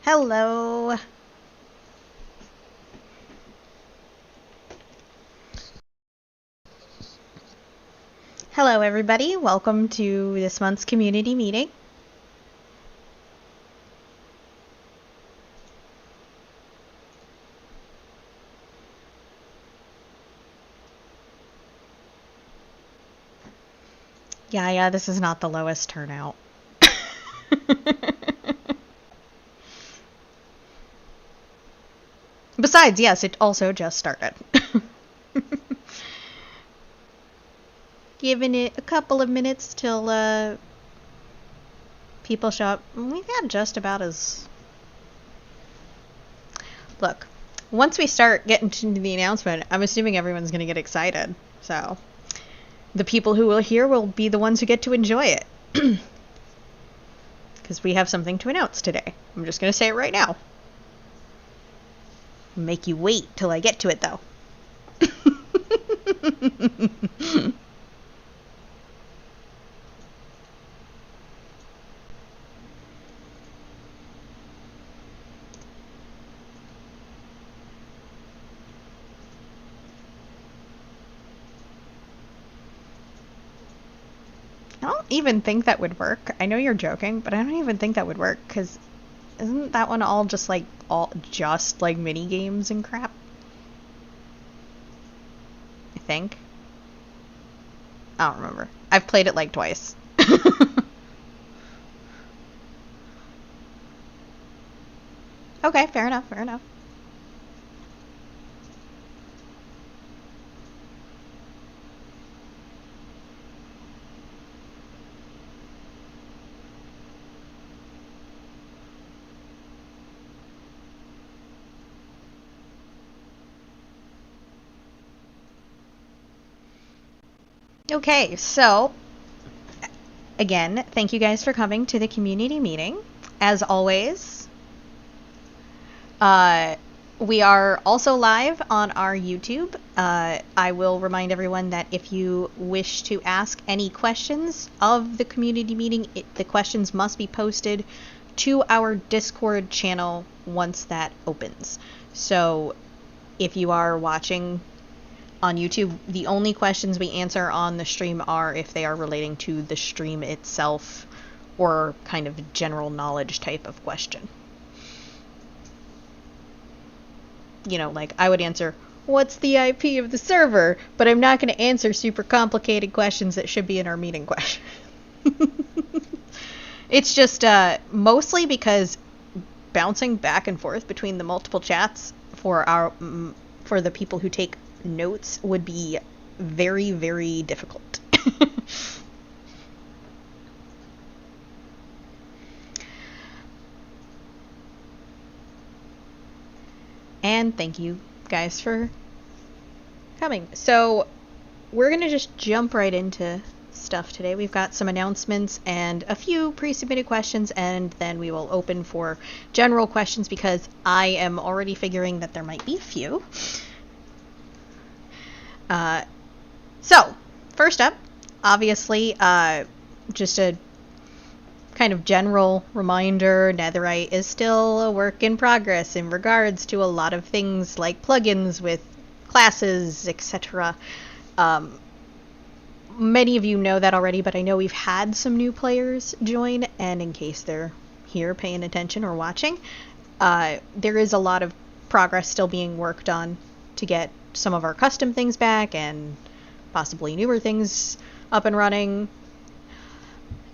Hello. Hello, everybody. Welcome to this month's community meeting. Yeah, this is not the lowest turnout. Besides, yes, it also just started. Giving it a couple of minutes till people show up. We've got just about as... Look, once we start getting to the announcement, I'm assuming everyone's going to get excited. So, the people who will hear will be the ones who get to enjoy it. Because we have something to announce today. I'm just going to say it right now. Make you wait till I get to it, though. I don't even think that would work. I know you're joking, but I don't even think that would work, because isn't that one all just like mini games and crap? I think. I don't remember. I've played it like twice. Okay, fair enough, fair enough. Okay, so again, thank you guys for coming to the community meeting. As always, we are also live on our YouTube. I will remind everyone that if you wish to ask any questions of the community meeting, the questions must be posted to our Discord channel once that opens. So if you are watching on YouTube, the only questions we answer on the stream are if they are relating to the stream itself or kind of general knowledge type of question. You know, like I would answer, what's the IP of the server? But I'm not going to answer super complicated questions that should be in our meeting question. It's just mostly because bouncing back and forth between the multiple chats for the people who take notes would be very, very difficult. And thank you guys for coming. So we're gonna just jump right into stuff today. We've got some announcements and a few pre-submitted questions, and then we will open for general questions because I am already figuring that there might be a few. So, first up, obviously, just a kind of general reminder, Netherite is still a work in progress in regards to a lot of things like plugins with classes, etc. Many of you know that already, but I know we've had some new players join, and in case they're here paying attention or watching, there is a lot of progress still being worked on to get some of our custom things back and possibly newer things up and running.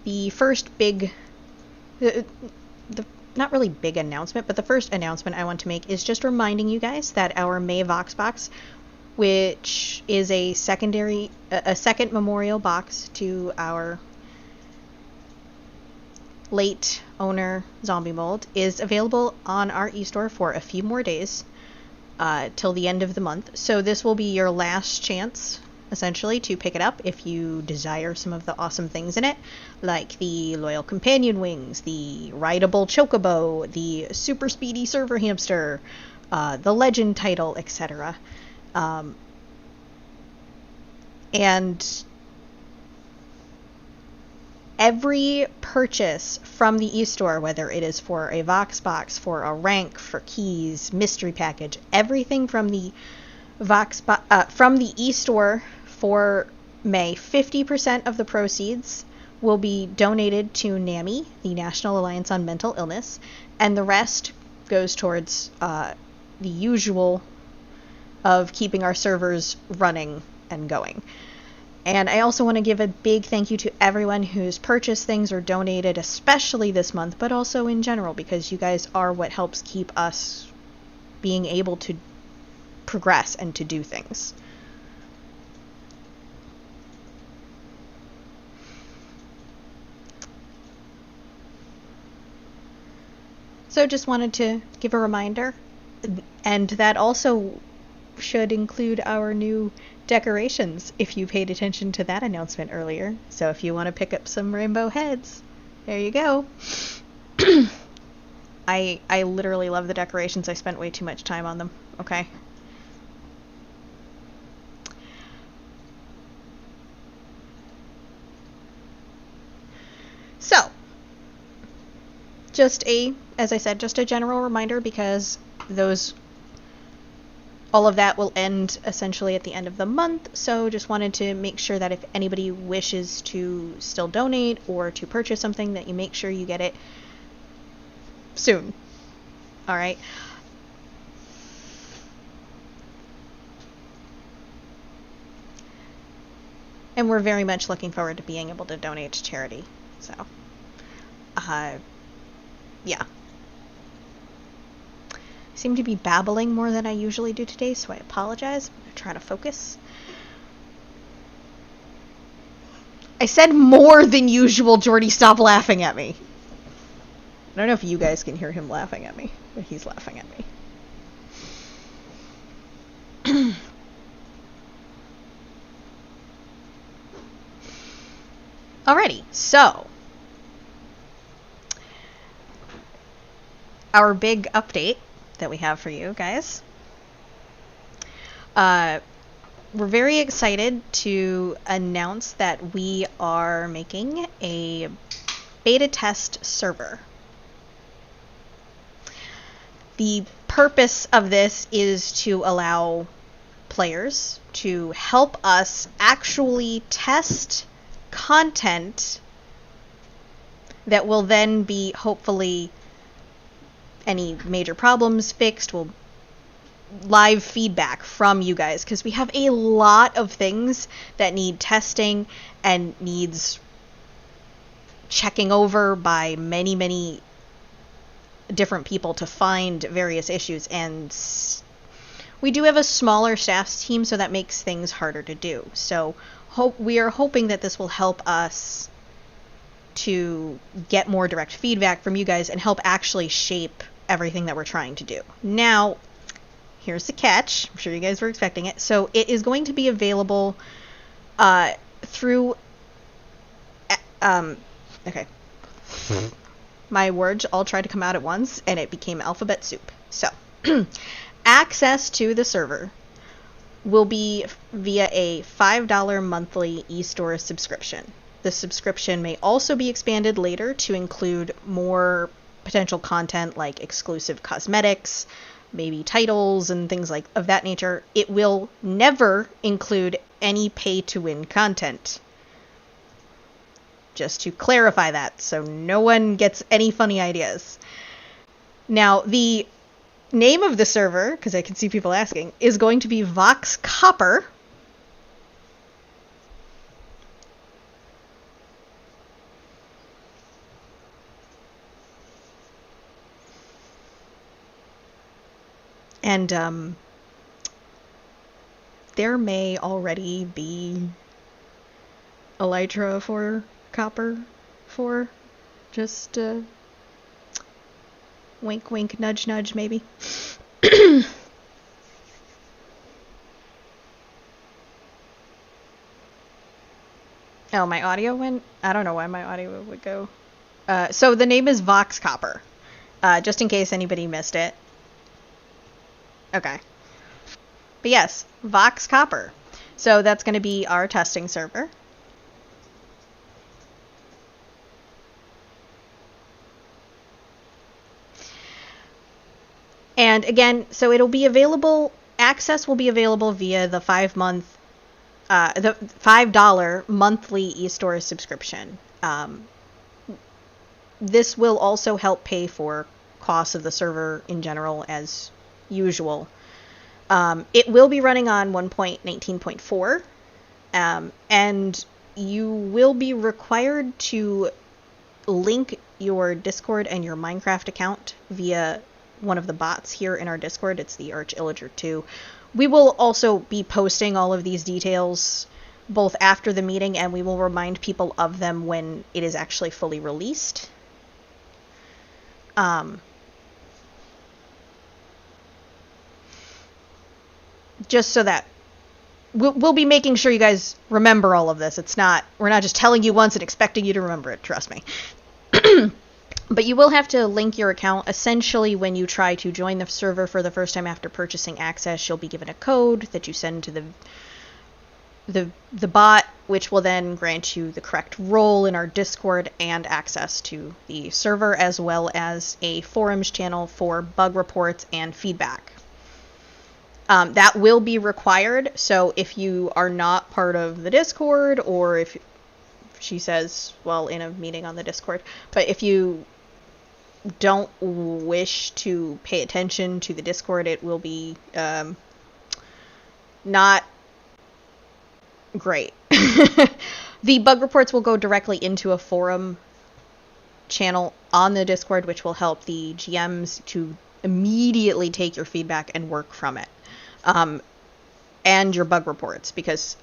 The first big, not really big announcement, but the first announcement I want to make is just reminding you guys that our May Vox box, which is a second memorial box to our late owner Zombie Mold, is available on our eStore for a few more days. Till the end of the month. So this will be your last chance, essentially, to pick it up if you desire some of the awesome things in it, like the Loyal Companion Wings, the Rideable Chocobo, the Super Speedy Server Hamster, the Legend title, etc. And every purchase from the e-store, whether it is for a Vox box, for a rank, for keys, mystery package, everything from the from the e-store for May, 50% of the proceeds will be donated to NAMI, the National Alliance on Mental Illness, and the rest goes towards the usual of keeping our servers running and going. And I also want to give a big thank you to everyone who's purchased things or donated, especially this month, but also in general, because you guys are what helps keep us being able to progress and to do things. So just wanted to give a reminder, and that also should include our new decorations, if you paid attention to that announcement earlier. So if you want to pick up some rainbow heads, there you go. I literally love the decorations. I spent way too much time on them, okay? So, as I said, just a general reminder, because all of that will end essentially at the end of the month. So just wanted to make sure that if anybody wishes to still donate or to purchase something, that you make sure you get it soon. All right. And we're very much looking forward to being able to donate to charity. So, yeah. I seem to be babbling more than I usually do today, so I apologize. I'm going to try to focus. I said more than usual, Jordy. Stop laughing at me. I don't know if you guys can hear him laughing at me, but he's laughing at me. Alrighty, so our big update that we have for you guys. We're very excited to announce that we are making a beta test server. The purpose of this is to allow players to help us actually test content that will then be, hopefully, any major problems fixed, will live feedback from you guys, because we have a lot of things that need testing and needs checking over by many different people to find various issues, and we do have a smaller staff team, so that makes things harder to do. So we are hoping that this will help us to get more direct feedback from you guys and help actually shape everything that we're trying to do. Now, here's the catch. I'm sure you guys were expecting it. So it is going to be available through... okay. My words all tried to come out at once, and it became alphabet soup. So, access to the server will be via a $5 monthly e-store subscription. The subscription may also be expanded later to include more potential content like exclusive cosmetics, maybe titles and things like of that nature. It will never include any pay-to-win content. Just to clarify that, so no one gets any funny ideas. Now, the name of the server, because I can see people asking, is going to be Vox Copper. And there may already be elytra for copper for just wink wink nudge nudge maybe. Oh, my audio went? I don't know why my audio would go. So the name is Vox Copper, just in case anybody missed it. Okay. But yes, Vox Copper. So that's going to be our testing server. And again, so it'll be available, access will be available via the the $5 monthly eStore subscription. This will also help pay for costs of the server in general as usual. It will be running on 1.19.4, and you will be required to link your Discord and your Minecraft account via one of the bots here in our Discord. It's the Arch Illager 2. We will also be posting all of these details both after the meeting, and we will remind people of them when it is actually fully released. Just so that we'll be making sure you guys remember all of this. We're not just telling you once and expecting you to remember it, trust me. But you will have to link your account. Essentially, when you try to join the server for the first time after purchasing access, you'll be given a code that you send to the bot, which will then grant you the correct role in our Discord and access to the server, as well as a forums channel for bug reports and feedback. That will be required, so if you are not part of the Discord, or if she says, well, in a meeting on the Discord, but if you don't wish to pay attention to the Discord, it will be not great. The bug reports will go directly into a forum channel on the Discord, which will help the GMs to immediately take your feedback and work from it. And your bug reports, because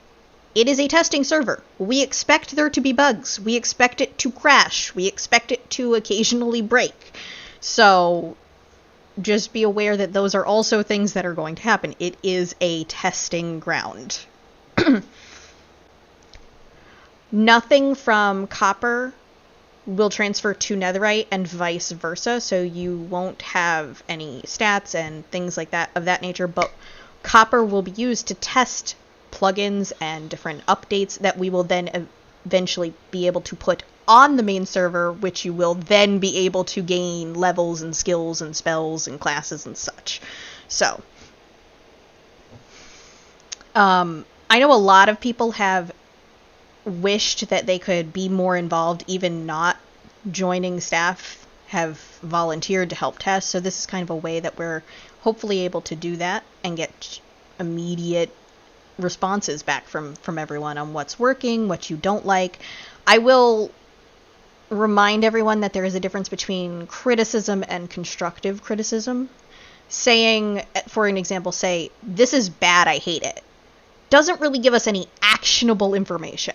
it is a testing server. We expect there to be bugs. We expect it to crash. We expect it to occasionally break. So just be aware that those are also things that are going to happen. It is a testing ground. Nothing from copper will transfer to netherite and vice versa, so you won't have any stats and things like that of that nature, but copper will be used to test plugins and different updates that we will then eventually be able to put on the main server, which you will then be able to gain levels and skills and spells and classes and such. So, I know a lot of people have wished that they could be more involved, even not joining staff, have volunteered to help test, so this is kind of a way that we're hopefully able to do that and get immediate responses back from everyone on what's working, what you don't like. I will remind everyone that there is a difference between criticism and constructive criticism. Saying, for an example, say, this is bad, I hate it, doesn't really give us any actionable information.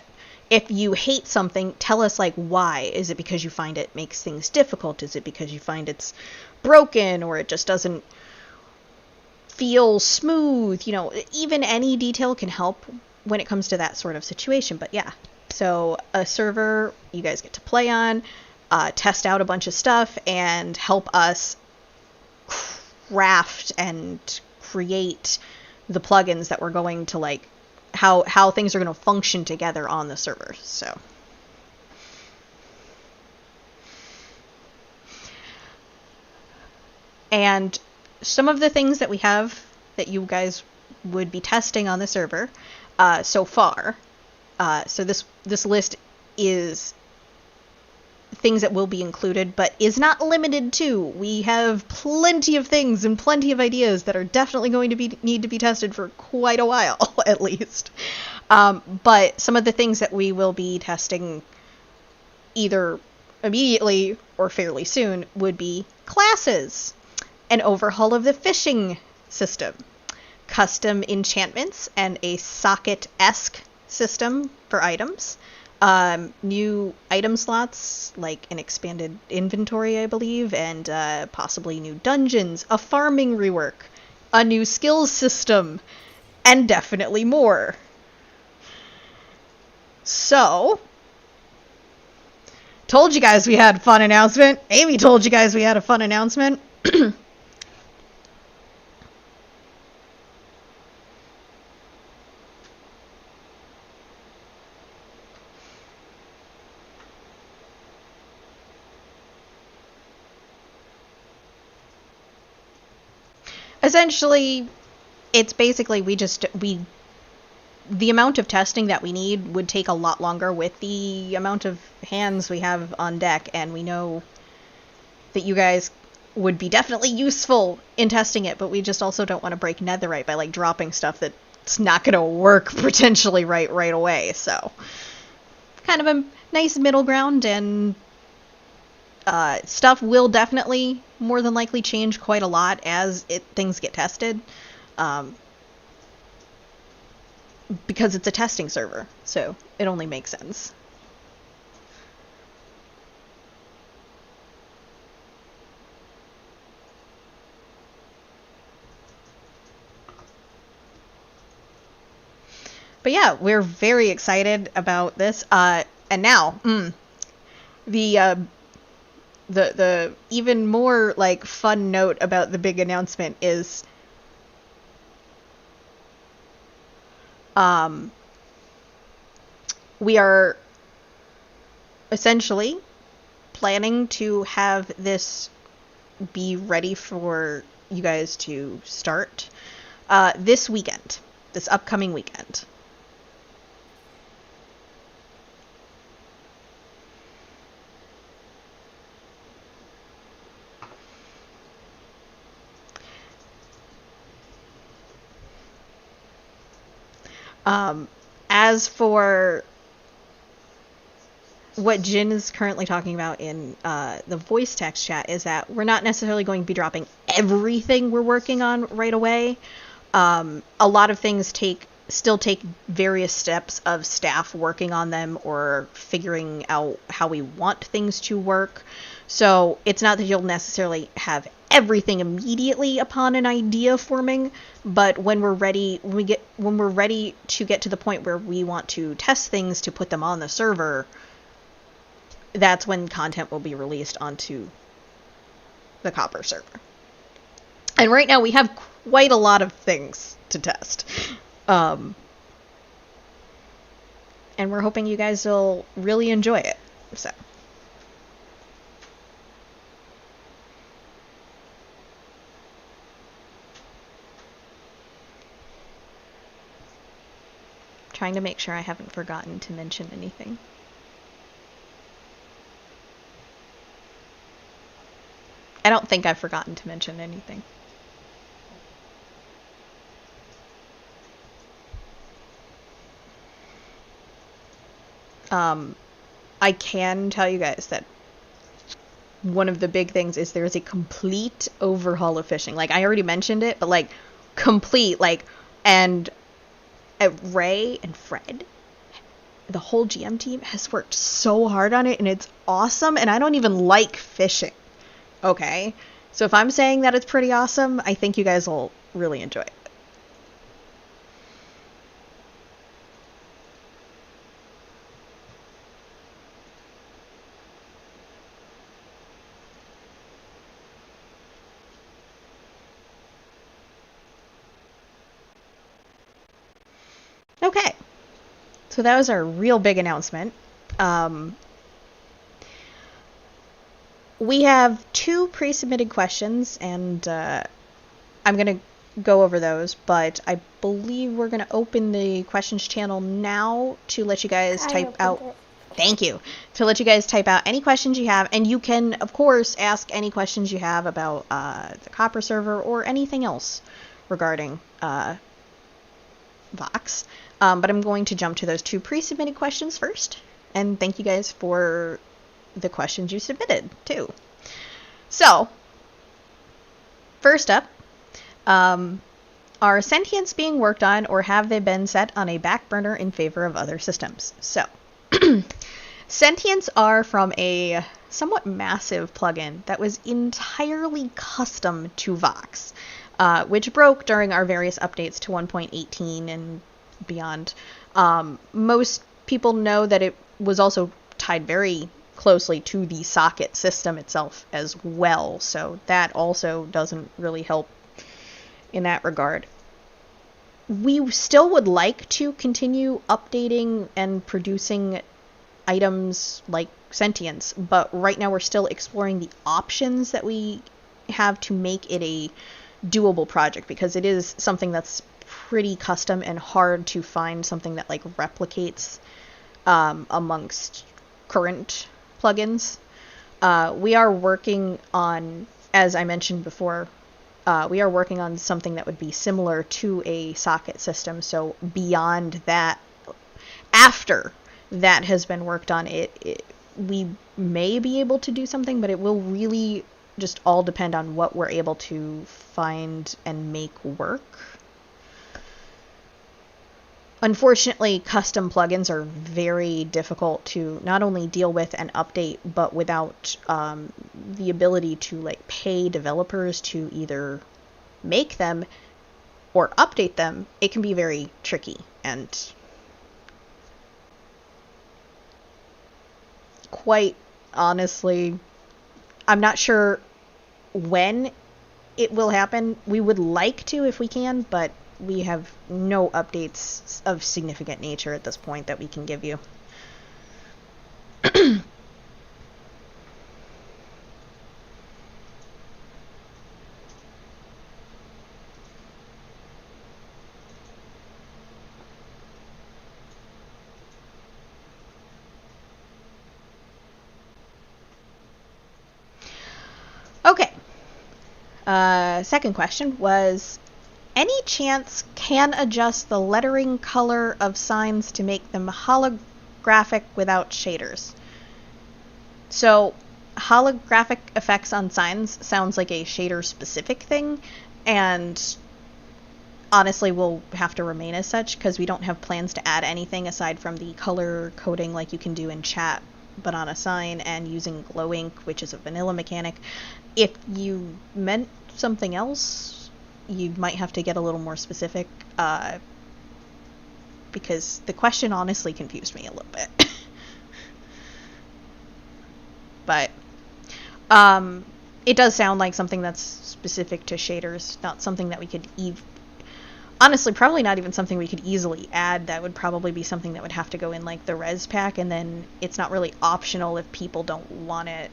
If you hate something, tell us, like, why. Is it because you find it makes things difficult? Is it because you find it's broken, or it just doesn't feel smooth? You know, even any detail can help when it comes to that sort of situation. But yeah, so a server you guys get to play on, test out a bunch of stuff, and help us craft and create the plugins that we're going to, like, how things are going to function together on the server. So and some of the things that we have that you guys would be testing on the server so far. So this list is things that will be included, but is not limited to. We have plenty of things and plenty of ideas that are definitely going to need to be tested for quite a while, at least. But some of the things that we will be testing either immediately or fairly soon would be classes, an overhaul of the fishing system, custom enchantments, and a socket-esque system for items. New item slots, like an expanded inventory, I believe, and possibly new dungeons, a farming rework, a new skills system, and definitely more. So, told you guys we had a fun announcement. Amy told you guys we had a fun announcement. essentially, it's basically the amount of testing that we need would take a lot longer with the amount of hands we have on deck, and we know that you guys would be definitely useful in testing it, but we just also don't want to break netherite by like dropping stuff that's not going to work potentially right away. So kind of a nice middle ground, and stuff will definitely more than likely change quite a lot as things get tested. Because it's a testing server, so it only makes sense. But yeah, we're very excited about this. And now, the even more like fun note about the big announcement is we are essentially planning to have this be ready for you guys to start this weekend, this upcoming weekend. As for what Jin is currently talking about in the voice text chat is that we're not necessarily going to be dropping everything we're working on right away. A lot of things still take various steps of staff working on them or figuring out how we want things to work. So it's not that you'll necessarily have everything immediately upon an idea forming, but when we're ready to get to the point where we want to test things to put them on the server, that's when content will be released onto the Copper server. And right now we have quite a lot of things to test. And we're hoping you guys will really enjoy it. So. Trying to make sure I haven't forgotten to mention anything. I don't think I've forgotten to mention anything. I can tell you guys that one of the big things is there's a complete overhaul of fishing. Like, I already mentioned it, but like, complete, like, and Ray and Fred, the whole GM team has worked so hard on it, and it's awesome, and I don't even like fishing. Okay? So if I'm saying that it's pretty awesome, I think you guys will really enjoy it. Okay, so that was our real big announcement. We have 2 pre-submitted questions, and I'm going to go over those, but I believe we're going to open the questions channel now to let you guys type out... Thank you. To let you guys type out any questions you have, and you can, of course, ask any questions you have about the Copper server or anything else regarding Vox. But I'm going to jump to those 2 pre-submitted questions first, and thank you guys for the questions you submitted, too. So, first up, are sentients being worked on, or have they been set on a back burner in favor of other systems? So, sentients are from a somewhat massive plugin that was entirely custom to Vox, which broke during our various updates to 1.18 and beyond. Most people know that it was also tied very closely to the socket system itself as well, so that also doesn't really help in that regard. We still would like to continue updating and producing items like sentience, but right now we're still exploring the options that we have to make it a doable project, because it is something that's pretty custom and hard to find something that like replicates amongst current plugins. We are working on, as I mentioned before, we are working on something that would be similar to a socket system. So beyond that, after that has been worked on, we may be able to do something, but it will really just all depend on what we're able to find and make work. Unfortunately, custom plugins are very difficult to not only deal with and update, but without the ability to like pay developers to either make them or update them, it can be very tricky. And quite honestly, I'm not sure when it will happen. We would like to if we can, but we have no updates of significant nature at this point that we can give you. Okay. Second question was, any chance can adjust the lettering color of signs to make them holographic without shaders? So holographic effects on signs sounds like a shader specific thing, and honestly will have to remain as such because we don't have plans to add anything aside from the color coding like you can do in chat but on a sign, and using glow ink, which is a vanilla mechanic. If you meant something else, you might have to get a little more specific, because the question honestly confused me a little bit. But it does sound like something that's specific to shaders, not something that we could honestly, probably not even something we could easily add. That would probably be something that would have to go in like the res pack, and then it's not really optional if people don't want it.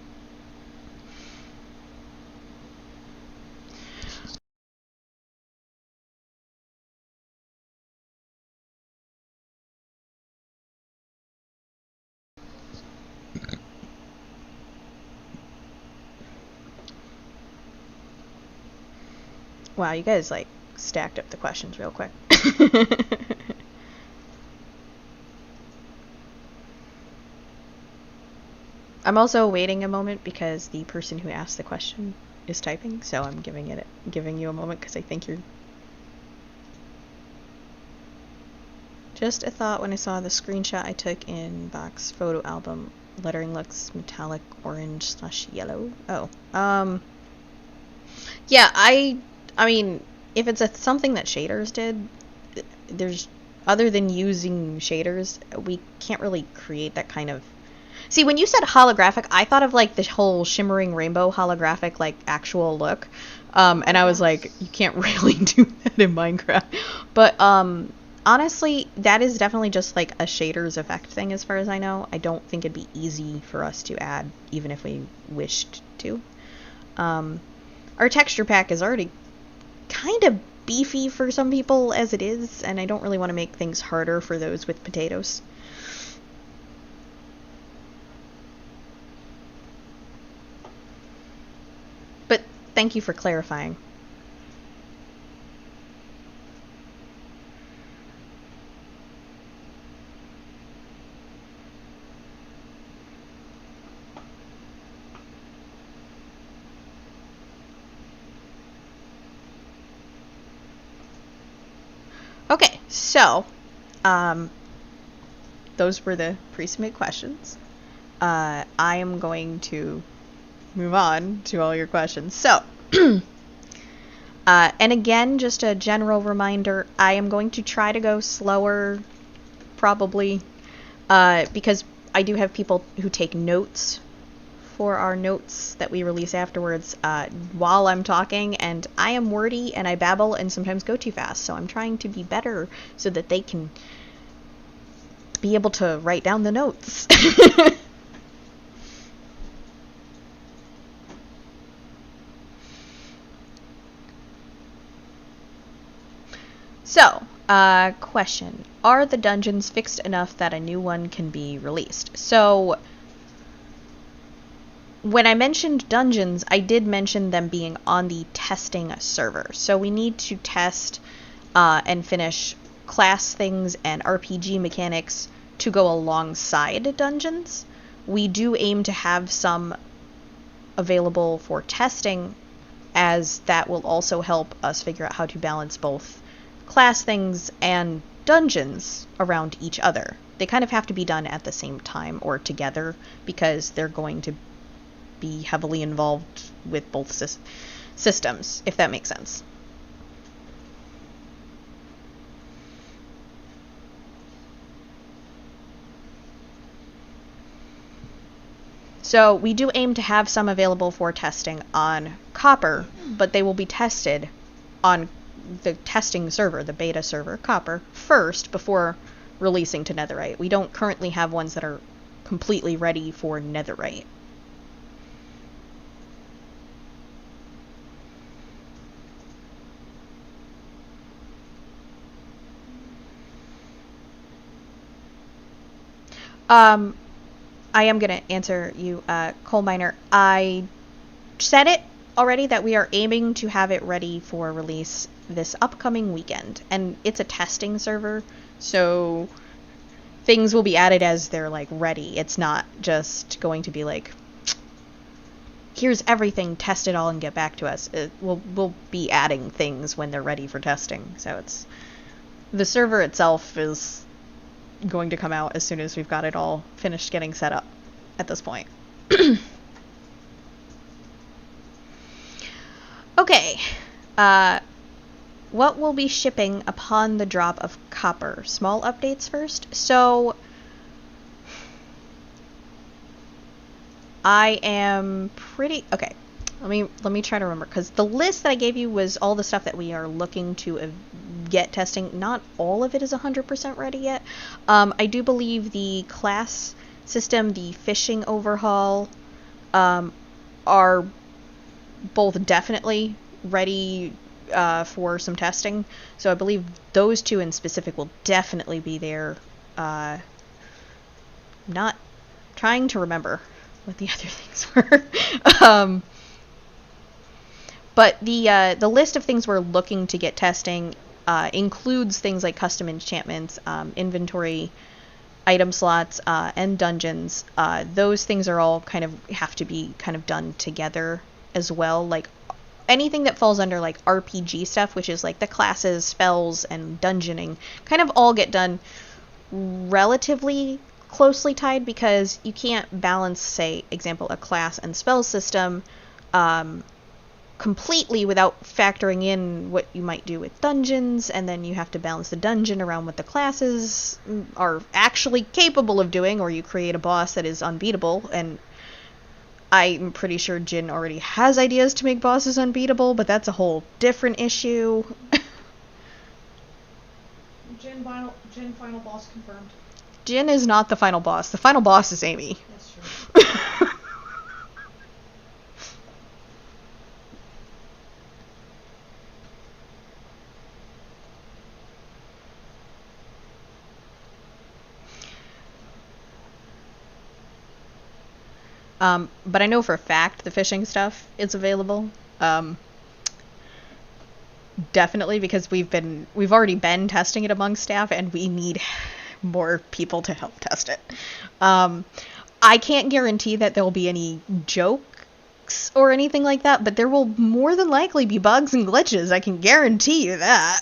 Wow, you guys like stacked up the questions real quick. I'm also waiting a moment because the person who asked the question is typing, so I'm giving you a moment because I think you're... Just a thought when I saw the screenshot I took in Vox photo album. Lettering looks metallic orange/yellow. Oh. Yeah, I mean, if it's something that shaders did, there's, other than using shaders, we can't really create that kind of... See, when you said holographic, I thought of like the whole shimmering rainbow holographic, like actual look. And I was like, you can't really do that in Minecraft. But honestly, that is definitely just like a shaders effect thing as far as I know. I don't think it'd be easy for us to add, even if we wished to. Our texture pack is already kind of beefy for some people as it is, and I don't really want to make things harder for those with potatoes. But thank you for clarifying. Okay, so those were the pre-submit questions. I am going to move on to all your questions. So, and again, just a general reminder, I am going to try to go slower, probably, because I do have people who take notes for our notes that we release afterwards while I'm talking, and I am wordy and I babble and sometimes go too fast, so I'm trying to be better so that they can be able to write down the notes. Question. Are the dungeons fixed enough that a new one can be released? So, when I mentioned dungeons, I did mention them being on the testing server. So we need to test and finish class things and RPG mechanics to go alongside dungeons. We do aim to have some available for testing, as that will also help us figure out how to balance both class things and dungeons around each other. They kind of have to be done at the same time or together, because they're going to be heavily involved with both systems, if that makes sense. So we do aim to have some available for testing on Copper, but they will be tested on the testing server, the beta server, Copper, first before releasing to Netherite. We don't currently have ones that are completely ready for Netherite. I am going to answer you, Coal Miner. I said it already that we are aiming to have it ready for release this upcoming weekend. And it's a testing server, so things will be added as they're, like, ready. It's not just going to be like, here's everything, test it all and get back to us. We'll be adding things when they're ready for testing. So it's... the server itself is going to come out as soon as we've got it all finished getting set up at this point. Okay. What will be shipping upon the drop of Copper? Small updates first. So I am pretty... okay. Let me try to remember, because the list that I gave you was all the stuff that we are looking to get testing. Not all of it is 100% ready yet. I do believe the class system, the fishing overhaul, are both definitely ready for some testing. So I believe those two in specific will definitely be there. Not trying to remember what the other things were. But the list of things we're looking to get testing includes things like custom enchantments, inventory, item slots, and dungeons. Those things are all kind of have to be kind of done together as well. Like anything that falls under like RPG stuff, which is like the classes, spells, and dungeoning, kind of all get done relatively closely tied, because you can't balance, say, example, a class and spell system completely without factoring in what you might do with dungeons, and then you have to balance the dungeon around what the classes are actually capable of doing, or you create a boss that is unbeatable. And I'm pretty sure Jin already has ideas to make bosses unbeatable, but that's a whole different issue. Jin final boss confirmed. Jin is not the final boss. The final boss is Amy. That's true. But I know for a fact the fishing stuff is available. Definitely, because we've already been testing it among staff, and we need more people to help test it. I can't guarantee that there will be any jokes or anything like that, but there will more than likely be bugs and glitches. I can guarantee you that.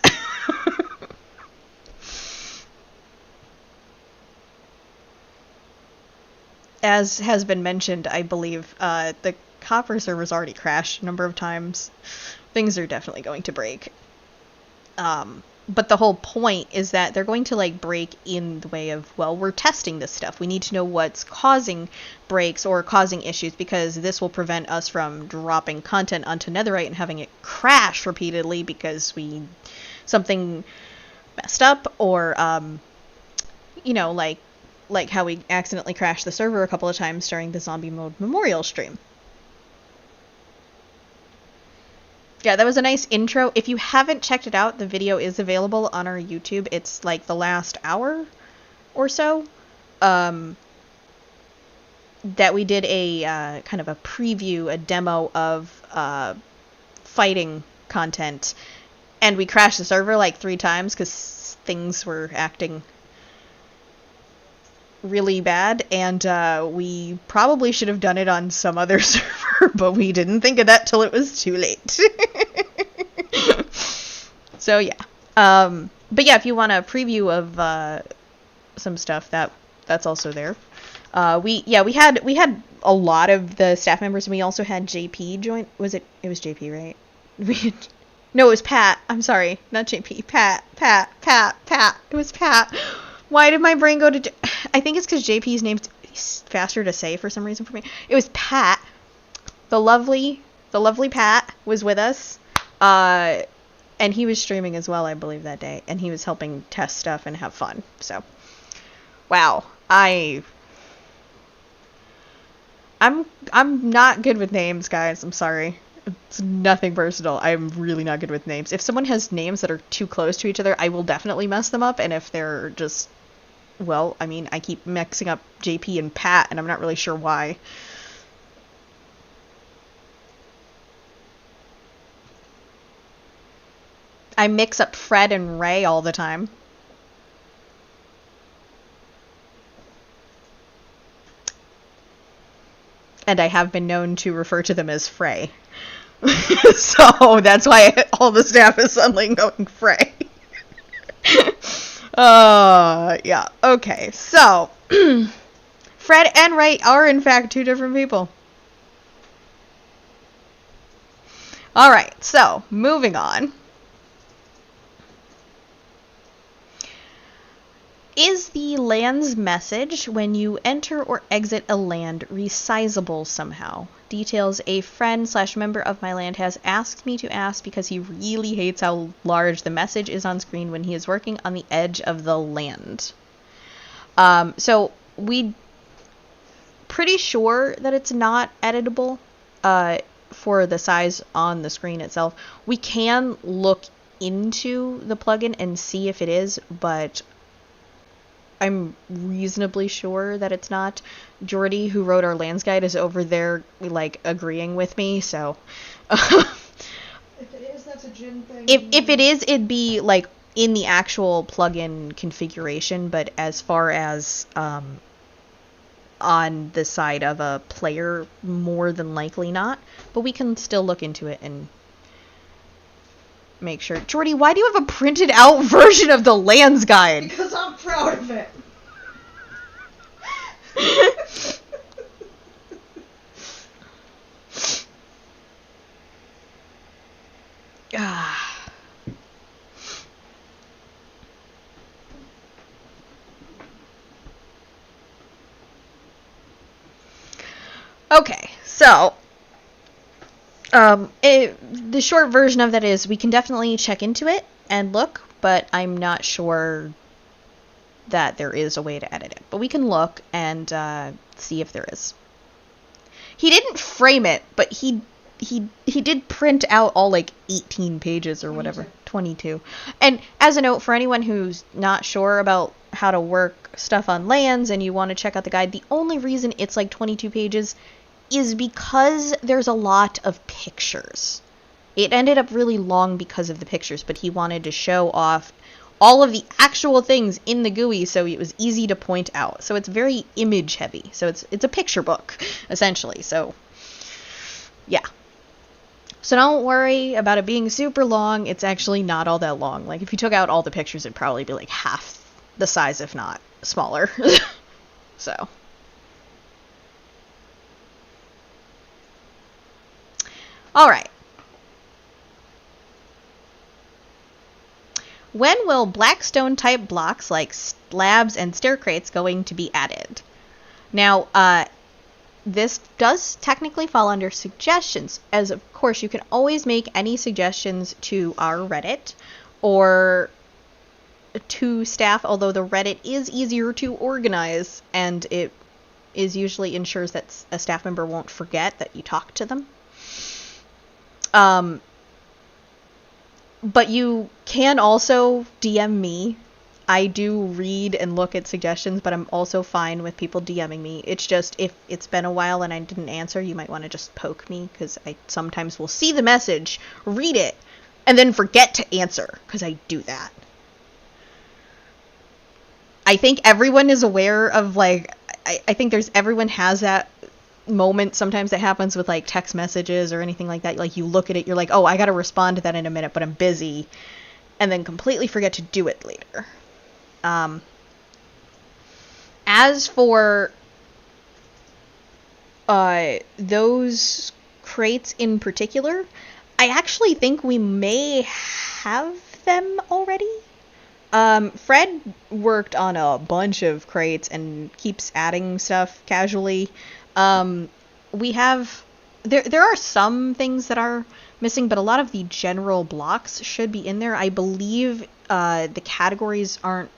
As has been mentioned, I believe the Copper server's already crashed a number of times. Things are definitely going to break. But the whole point is that they're going to like break in the way of, well, we're testing this stuff. We need to know what's causing breaks or causing issues, because this will prevent us from dropping content onto Netherite and having it crash repeatedly because something messed up, or like how we accidentally crashed the server a couple of times during the Zombie Mode Memorial stream. Yeah, that was a nice intro. If you haven't checked it out, the video is available on our YouTube. It's like the last hour or so. That we did a kind of a preview, a demo of fighting content, and we crashed the server like 3 times because things were acting really bad, and we probably should have done it on some other server, but we didn't think of that till it was too late. So yeah. But yeah, if you want a preview of some stuff, that's also there. We had a lot of the staff members, and we also had JP join. It was JP, right? No, it was Pat. I'm sorry, not JP. Pat. It was Pat. Why did my brain go to... I think it's because JP's name's faster to say for some reason for me. It was Pat. The lovely Pat was with us. And he was streaming as well, I believe, that day. And he was helping test stuff and have fun. So, wow. I'm not good with names, guys. I'm sorry. It's nothing personal. I'm really not good with names. If someone has names that are too close to each other, I will definitely mess them up. And if they're just... Well, I mean, I keep mixing up JP and Pat, and I'm not really sure why. I mix up Fred and Ray all the time. And I have been known to refer to them as Frey. So that's why all the staff is suddenly going Frey. Yeah. Okay, so Fred and Ray are in fact 2 different people. Alright, so moving on. Is the land's message when you enter or exit a land resizable somehow? Details a friend/member of my land has asked me to ask because he really hates how large the message is on screen when he is working on the edge of the land. So we pretty sure that it's not editable for the size on the screen itself. We can look into the plugin and see if it is, but I'm reasonably sure that it's not. Jordy, who wrote our lands guide, is over there, like, agreeing with me, so... If it is, that's a Jin thing. If it is, it'd be, like, in the actual plugin configuration, but as far as, on the side of a player, more than likely not. But we can still look into it and make sure. Jordy, why do you have a printed out version of the lands guide? Because I'm proud of it. Okay, so the short version of that is we can definitely check into it and look, but I'm not sure that there is a way to edit it. But we can look and see if there is. He didn't frame it, but he did print out all like 18 pages or whatever. 22. And as a note, for anyone who's not sure about how to work stuff on lands and you want to check out the guide, the only reason it's like 22 pages is because there's a lot of pictures. It ended up really long because of the pictures, but he wanted to show off all of the actual things in the GUI so it was easy to point out. So it's very image heavy. So it's a picture book, essentially. So, yeah. So don't worry about it being super long. It's actually not all that long. Like, if you took out all the pictures, it'd probably be like half the size, if not smaller. So... Alright. When will Blackstone type blocks like slabs and stair crates going to be added? Now, this does technically fall under suggestions, as of course you can always make any suggestions to our Reddit or to staff, although the Reddit is easier to organize and it is usually ensures that a staff member won't forget that you talk to them. But you can also DM me. I do read and look at suggestions, but I'm also fine with people DMing me. It's just, if it's been a while and I didn't answer, you might want to just poke me, because I sometimes will see the message, read it, and then forget to answer, because I do that. I think everyone is aware of, like, I think everyone has that moment sometimes that happens with, like, text messages or anything like that. Like, you look at it, you're like, oh, I gotta respond to that in a minute, but I'm busy, and then completely forget to do it later. As for those crates in particular, I actually think we may have them already. Fred worked on a bunch of crates and keeps adding stuff casually. We have... There are some things that are missing, but a lot of the general blocks should be in there. I believe the categories aren't...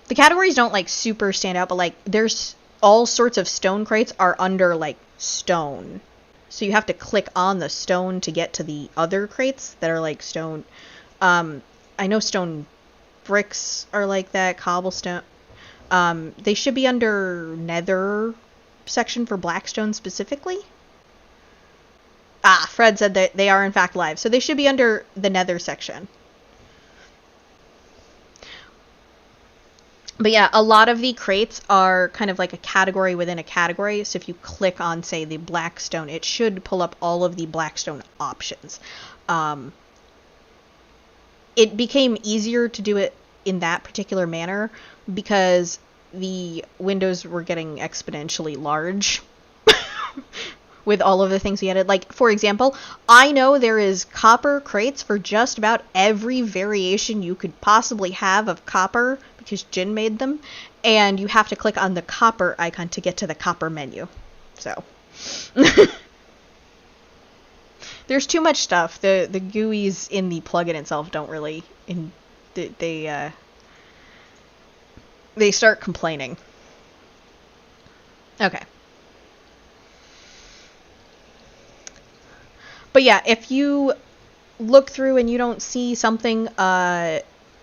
The categories don't, like, super stand out, but, like, there's all sorts of stone crates are under, like, stone. So you have to click on the stone to get to the other crates that are, like, stone. I know stone bricks are like that, cobblestone. They should be under nether section for blackstone specifically. Fred said that they are in fact live, so they should be under the nether section. But yeah, a lot of the crates are kind of like a category within a category. So if you click on, say, the blackstone, it should pull up all of the blackstone options. It became easier to do it in that particular manner because the windows were getting exponentially large with all of the things we added. Like, for example, I know there is copper crates for just about every variation you could possibly have of copper, because Jin made them, and you have to click on the copper icon to get to the copper menu. So there's too much stuff. The GUIs in the plugin itself don't really they start complaining. Okay. But yeah, if you look through and you don't see something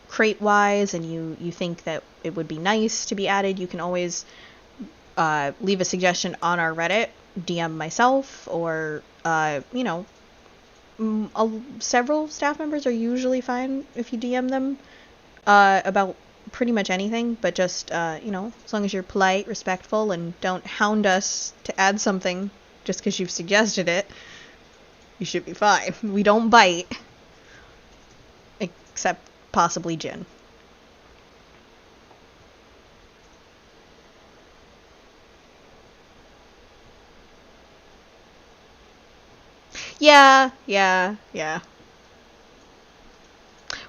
crate-wise and you think that it would be nice to be added, you can always leave a suggestion on our Reddit, DM myself, or, several staff members are usually fine if you DM them about pretty much anything, but just, as long as you're polite, respectful, and don't hound us to add something just because you've suggested it, you should be fine. We don't bite. Except possibly Jin. Yeah.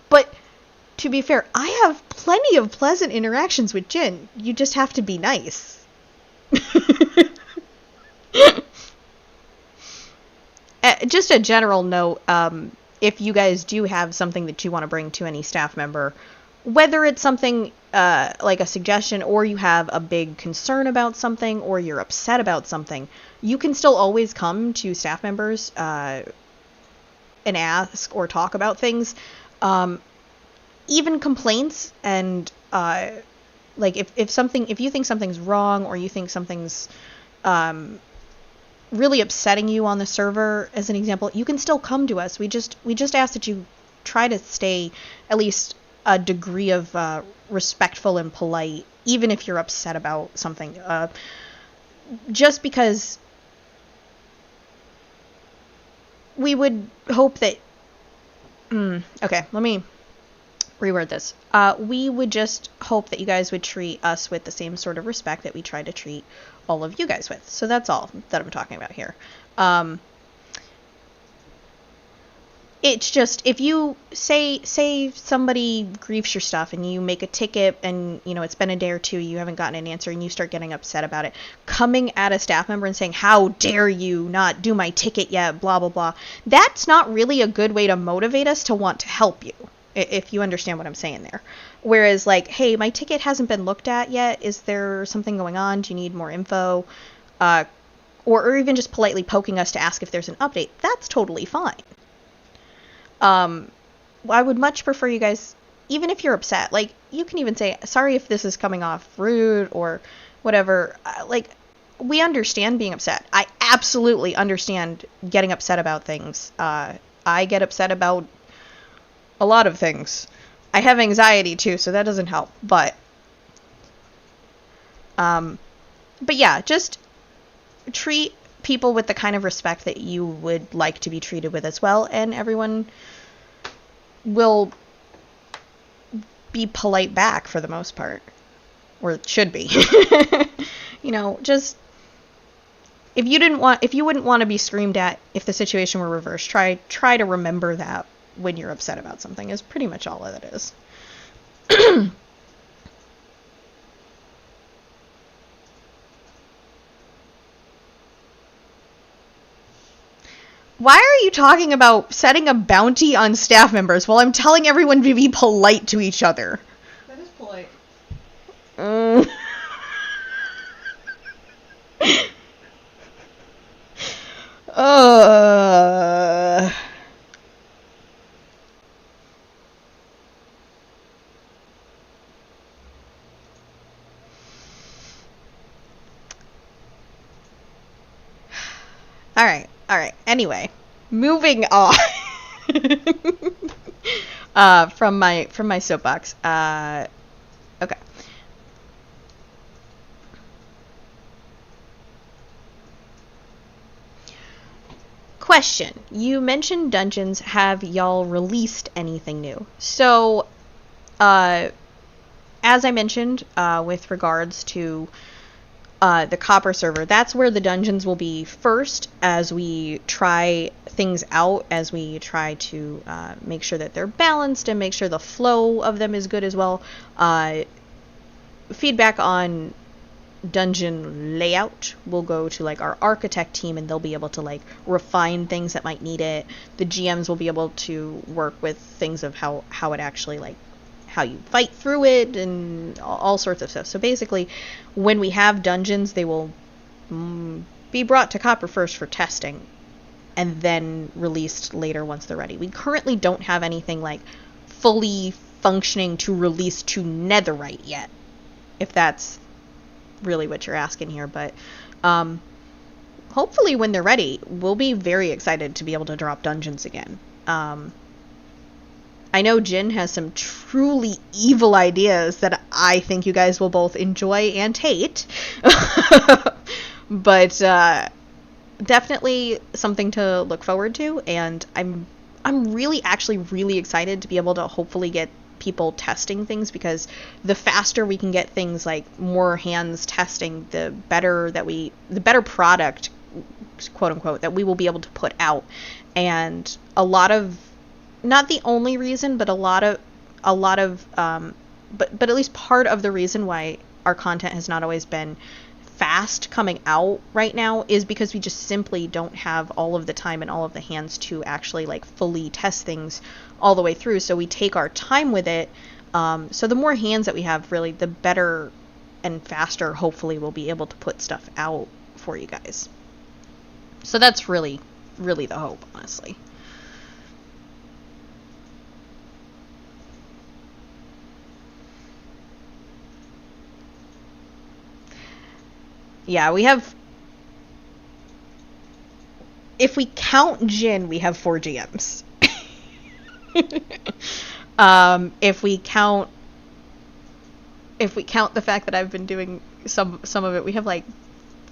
But, to be fair, I have plenty of pleasant interactions with Jin. You just have to be nice. Just a general note, if you guys do have something that you want to bring to any staff member, whether it's something like a suggestion, or you have a big concern about something, or you're upset about something, you can still always come to staff members and ask or talk about things. Even complaints and if you think something's wrong, or you think something's really upsetting you on the server, as an example, you can still come to us. We just ask that you try to stay at least a degree of respectful and polite, even if you're upset about something. Just because we would hope that... okay, let me reword this. We would just hope that you guys would treat us with the same sort of respect that we try to treat all of you guys with. So that's all that I'm talking about here. It's just, if you say somebody griefs your stuff and you make a ticket and, it's been a day or two, you haven't gotten an answer, and you start getting upset about it, coming at a staff member and saying, how dare you not do my ticket yet, blah, blah, blah, that's not really a good way to motivate us to want to help you, if you understand what I'm saying there. Whereas, like, hey, my ticket hasn't been looked at yet, is there something going on, do you need more info, or even just politely poking us to ask if there's an update, that's totally fine. I would much prefer you guys, even if you're upset, like, you can even say, sorry if this is coming off rude or whatever. Like, we understand being upset. I absolutely understand getting upset about things. I get upset about a lot of things. I have anxiety too, so that doesn't help. But yeah, just treat people with the kind of respect that you would like to be treated with as well, and everyone will be polite back for the most part, or it should be. You know, just if you wouldn't want to be screamed at if the situation were reversed, try to remember that when you're upset about something is pretty much all that it is. Why are you talking about setting a bounty on staff members while I'm telling everyone to be polite to each other? That is polite. All right. Anyway, moving on. From my soapbox. Okay. Question. You mentioned dungeons. Have y'all released anything new? So, as I mentioned, with regards to the Copper server, that's where the dungeons will be first as we try things out, as we try to make sure that they're balanced and make sure the flow of them is good as well. Feedback on dungeon layout will go to like our architect team, and they'll be able to like refine things that might need it. The GMs will be able to work with things of how it actually like how you fight through it and all sorts of stuff. So basically, when we have dungeons, they will be brought to Copper first for testing and then released later once they're ready. We currently don't have anything like fully functioning to release to Netherite yet, if that's really what you're asking here. But hopefully when they're ready, we'll be very excited to be able to drop dungeons again. I know Jin has some truly evil ideas that I think you guys will both enjoy and hate. But definitely something to look forward to, and I'm really excited to be able to hopefully get people testing things, because the faster we can get things like more hands testing, the better product, quote unquote, that we will be able to put out. And a lot of, not the only reason, but but at least part of the reason why our content has not always been fast coming out right now is because we just simply don't have all of the time and all of the hands to actually like fully test things all the way through. So we take our time with it. So the more hands that we have, really, the better and faster, hopefully, we'll be able to put stuff out for you guys. So that's really, really the hope, honestly. Yeah, we have, if we count Jin, we have 4 GMs. If we count the fact that I've been doing some of it, we have like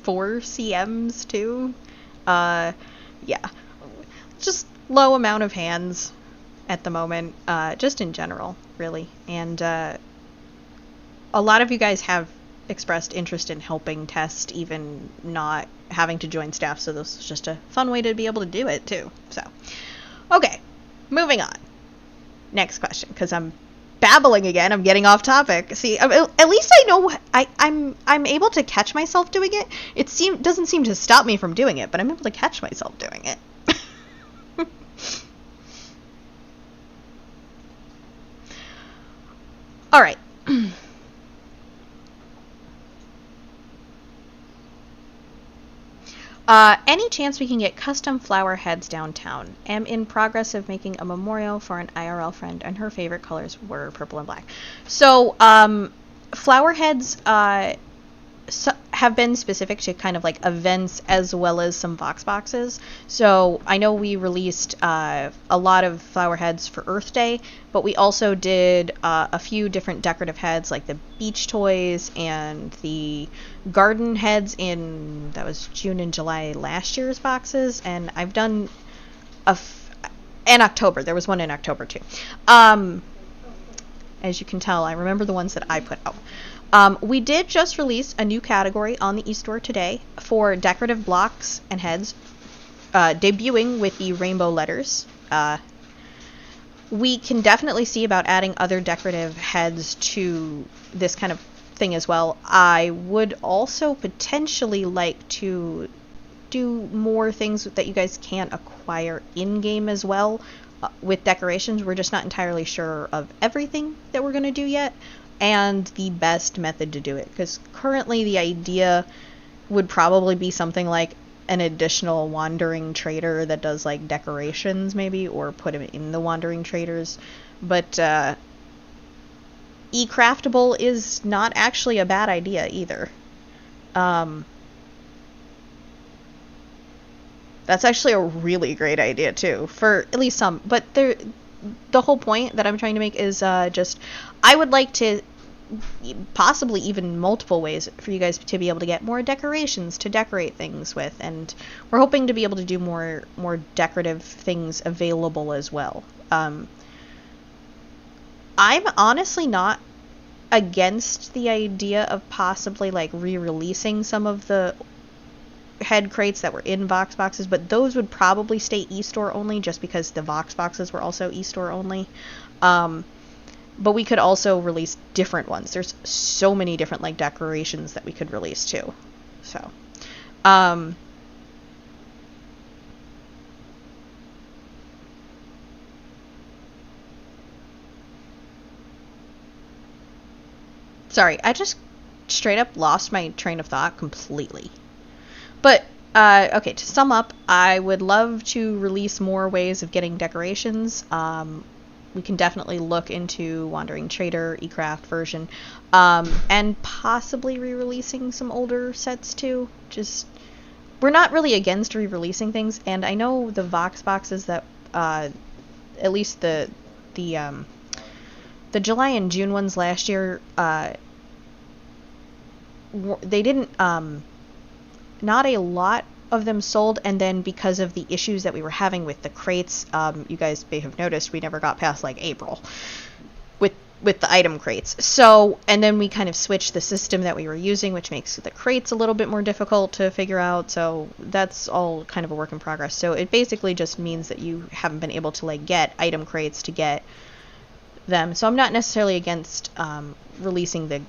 4 CMs too. Yeah, just low amount of hands at the moment, just in general, really. And a lot of you guys have expressed interest in helping test, even not having to join staff, so this is just a fun way to be able to do it too. So, okay, moving on. Next question, because I'm babbling again. I'm getting off topic. See, at least I know I'm able to catch myself doing it. It doesn't seem to stop me from doing it, but I'm able to catch myself doing it. All right. Any chance we can get custom flower heads downtown? Am in progress of making a memorial for an IRL friend, and her favorite colors were purple and black. So, flower heads, have been specific to kind of like events as well as some Vox boxes. So I know we released a lot of flower heads for Earth Day, but we also did a few different decorative heads like the beach toys and the garden heads that was June and July last year's boxes, and I've done in October. There was one in October too. As you can tell, I remember the ones that I put out. We did just release a new category on the eStore today for decorative blocks and heads, debuting with the rainbow letters. We can definitely see about adding other decorative heads to this kind of thing as well. I would also potentially like to do more things that you guys can acquire in-game as well with decorations. We're just not entirely sure of everything that we're going to do yet, and the best method to do it, because currently the idea would probably be something like an additional wandering trader that does like decorations maybe, or put him in the wandering traders. But e-craftable is not actually a bad idea either. That's actually a really great idea too, for at least some. But the whole point that I'm trying to make is just, I would like to possibly even multiple ways for you guys to be able to get more decorations to decorate things with, and we're hoping to be able to do more decorative things available as well. I'm honestly not against the idea of possibly like re-releasing some of the head crates that were in Vox boxes, but those would probably stay eStore only, just because the Vox boxes were also eStore only. But we could also release different ones. There's so many different like decorations that we could release too. So, sorry, I just straight up lost my train of thought completely. But, okay, to sum up, I would love to release more ways of getting decorations. We can definitely look into Wandering Trader, eCraft version, and possibly re-releasing some older sets too. Just, we're not really against re-releasing things, and I know the Vox boxes that, at least the July and June ones last year, they didn't, not a lot of them sold, and then because of the issues that we were having with the crates, you guys may have noticed we never got past like April with the item crates. So, and then we kind of switched the system that we were using, which makes the crates a little bit more difficult to figure out. So that's all kind of a work in progress. So it basically just means that you haven't been able to like get item crates to get them. So I'm not necessarily against releasing the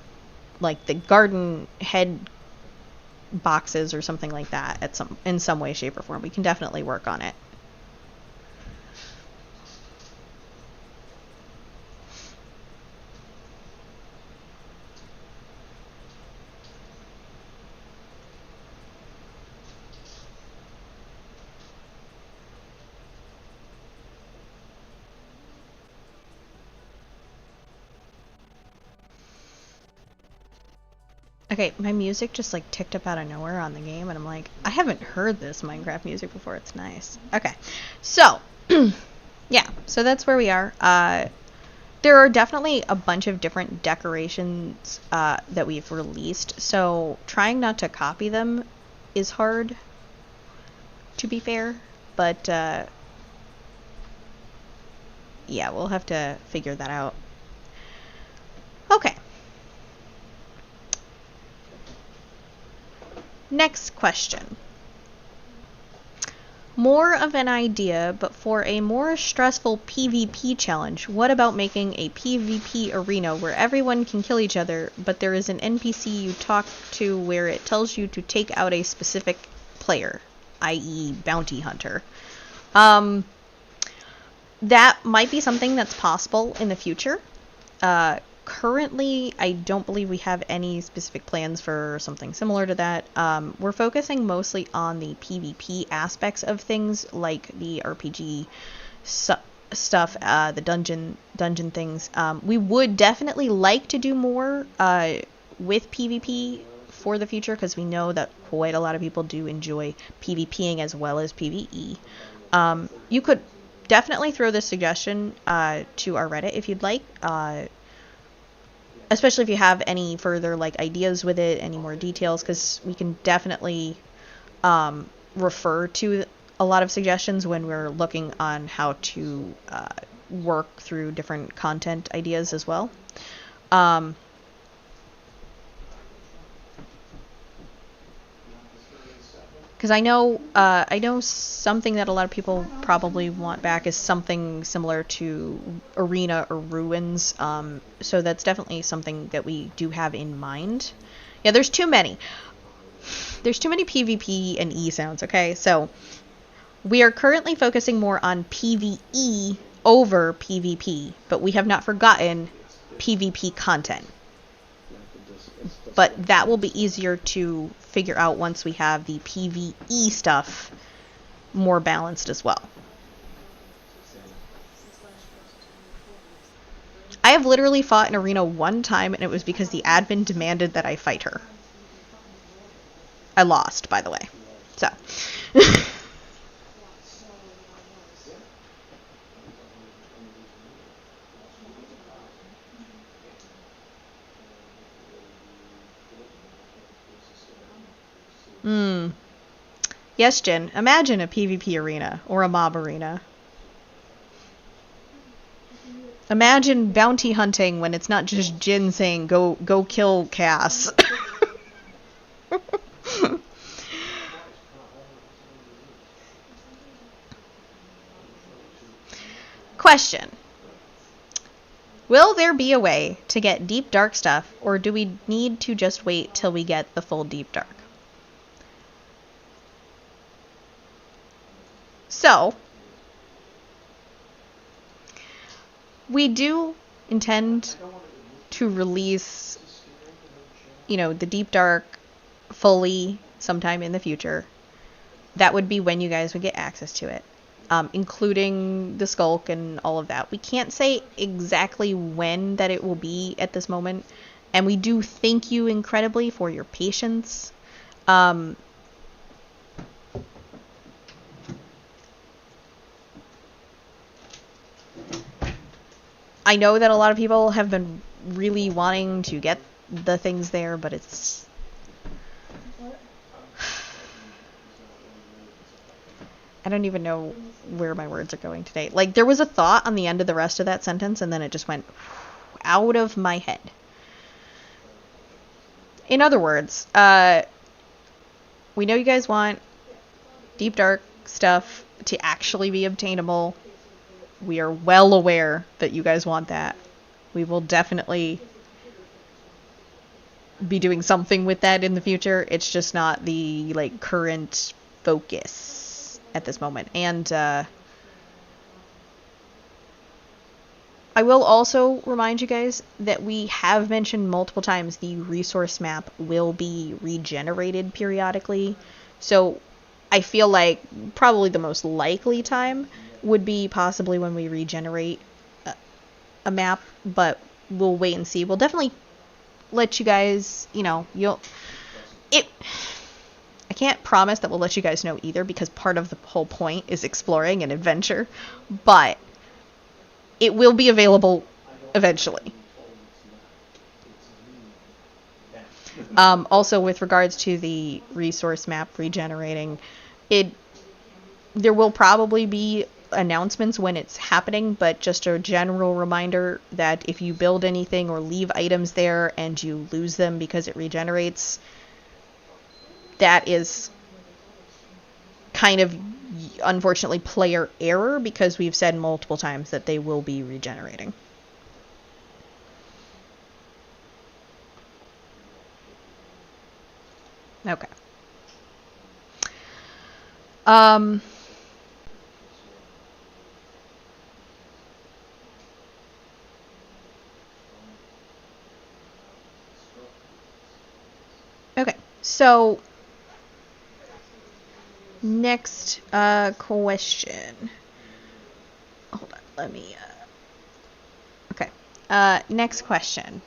garden head boxes or something like that in some way, shape, or form. We can definitely work on it. Okay, my music just like ticked up out of nowhere on the game, and I'm like, I haven't heard this Minecraft music before. It's nice. Okay, so yeah, so that's where we are. There are definitely a bunch of different decorations that we've released, so trying not to copy them is hard, to be fair, but yeah, we'll have to figure that out. Okay. Next question. More of an idea, but for a more stressful PvP challenge, what about making a PvP arena where everyone can kill each other, but there is an NPC you talk to where it tells you to take out a specific player, i.e. bounty hunter? That might be something that's possible in the future. Currently, I don't believe we have any specific plans for something similar to that. We're focusing mostly on the PvP aspects of things, like the RPG stuff, the dungeon things. We would definitely like to do more with PvP for the future, because we know that quite a lot of people do enjoy PvPing as well as PvE. You could definitely throw this suggestion to our Reddit if you'd like, especially if you have any further like ideas with it, any more details, because we can definitely refer to a lot of suggestions when we're looking on how to work through different content ideas as well. Because I know something that a lot of people probably want back is something similar to Arena or Ruins. So that's definitely something that we do have in mind. Yeah, there's too many. There's too many PvP and E sounds, okay? So we are currently focusing more on PvE over PvP, but we have not forgotten PvP content. But that will be easier to figure out once we have the PvE stuff more balanced as well. I have literally fought an arena one time, and it was because the admin demanded that I fight her. I lost, by the way. So. Yes, Jin. Imagine a PvP arena or a mob arena. Imagine bounty hunting when it's not just Jin saying go kill Cass. Question. Will there be a way to get deep dark stuff, or do we need to just wait till we get the full deep dark? So, we do intend to release, the deep dark fully sometime in the future. That would be when you guys would get access to it, including the skulk and all of that. We can't say exactly when that it will be at this moment, and we do thank you incredibly for your patience. I know that a lot of people have been really wanting to get the things there, but it's... I don't even know where my words are going today. Like, there was a thought on the end of the rest of that sentence, and then it just went out of my head. In other words, we know you guys want deep dark stuff to actually be obtainable. We are well aware that you guys want that. We will definitely be doing something with that in the future. It's just not the current focus at this moment. And I will also remind you guys that we have mentioned multiple times the resource map will be regenerated periodically. So I feel like probably the most likely time would be possibly when we regenerate a map, but we'll wait and see. We'll definitely let you guys, I can't promise that we'll let you guys know either, because part of the whole point is exploring and adventure, but it will be available eventually. Also, with regards to the resource map regenerating, there will probably be announcements when it's happening, but just a general reminder that if you build anything or leave items there and you lose them because it regenerates, that is kind of unfortunately player error, because we've said multiple times that they will be regenerating. Okay. So, next question. Hold on, let me. Okay. Next question.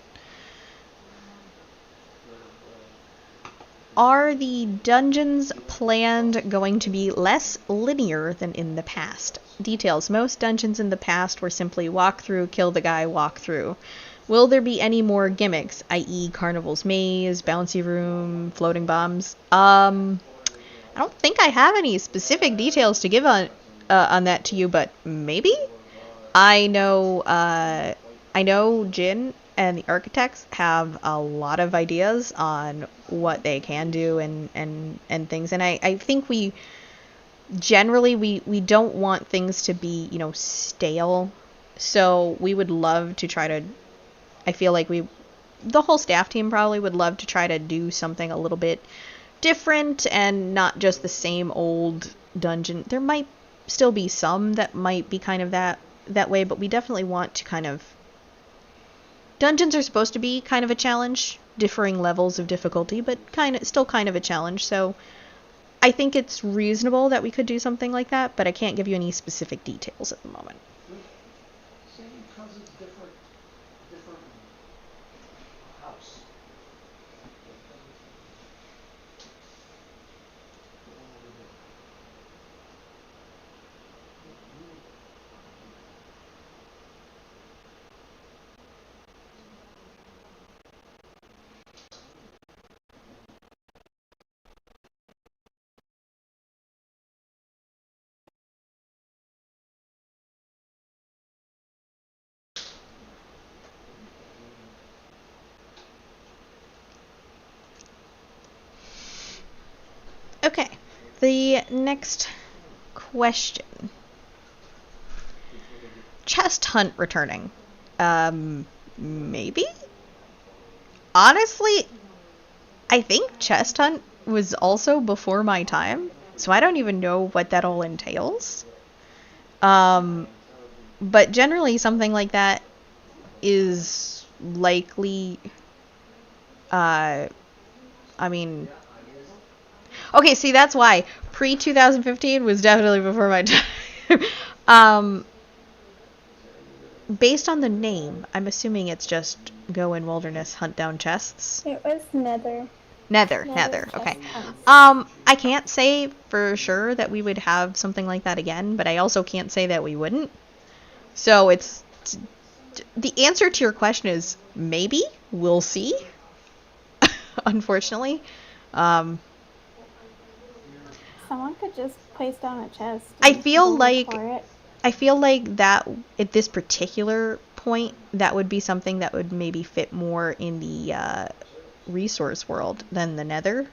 Are the dungeons planned going to be less linear than in the past? Details. Most dungeons in the past were simply walk through, kill the guy, walk through. Will there be any more gimmicks, i.e. Carnival's Maze, Bouncy Room, floating bombs? I don't think I have any specific details to give on that to you, but maybe? I know Jin and the architects have a lot of ideas on what they can do and things, and I think we don't want things to be, stale, so we would love to try to, I feel like the whole staff team probably would love to try to do something a little bit different and not just the same old dungeon. There might still be some that might be kind of that way, but we definitely want to kind of... Dungeons are supposed to be kind of a challenge, differing levels of difficulty, but still kind of a challenge, so I think it's reasonable that we could do something like that, but I can't give you any specific details at the moment. Because it's different house. Okay, the next question. Chest hunt returning. Maybe? Honestly, I think chest hunt was also before my time, so I don't even know what that all entails. But generally something like that is likely, I mean... Okay, see, that's why. Pre-2015 was definitely before my time. Based on the name, I'm assuming it's just go in wilderness, hunt down chests. It was Nether. Nether. Okay. I can't say for sure that we would have something like that again, but I also can't say that we wouldn't. So it's... The answer to your question is maybe. We'll see. Unfortunately. Someone could just place down a chest. I feel like that at this particular point, that would be something that would maybe fit more in the resource world than the Nether.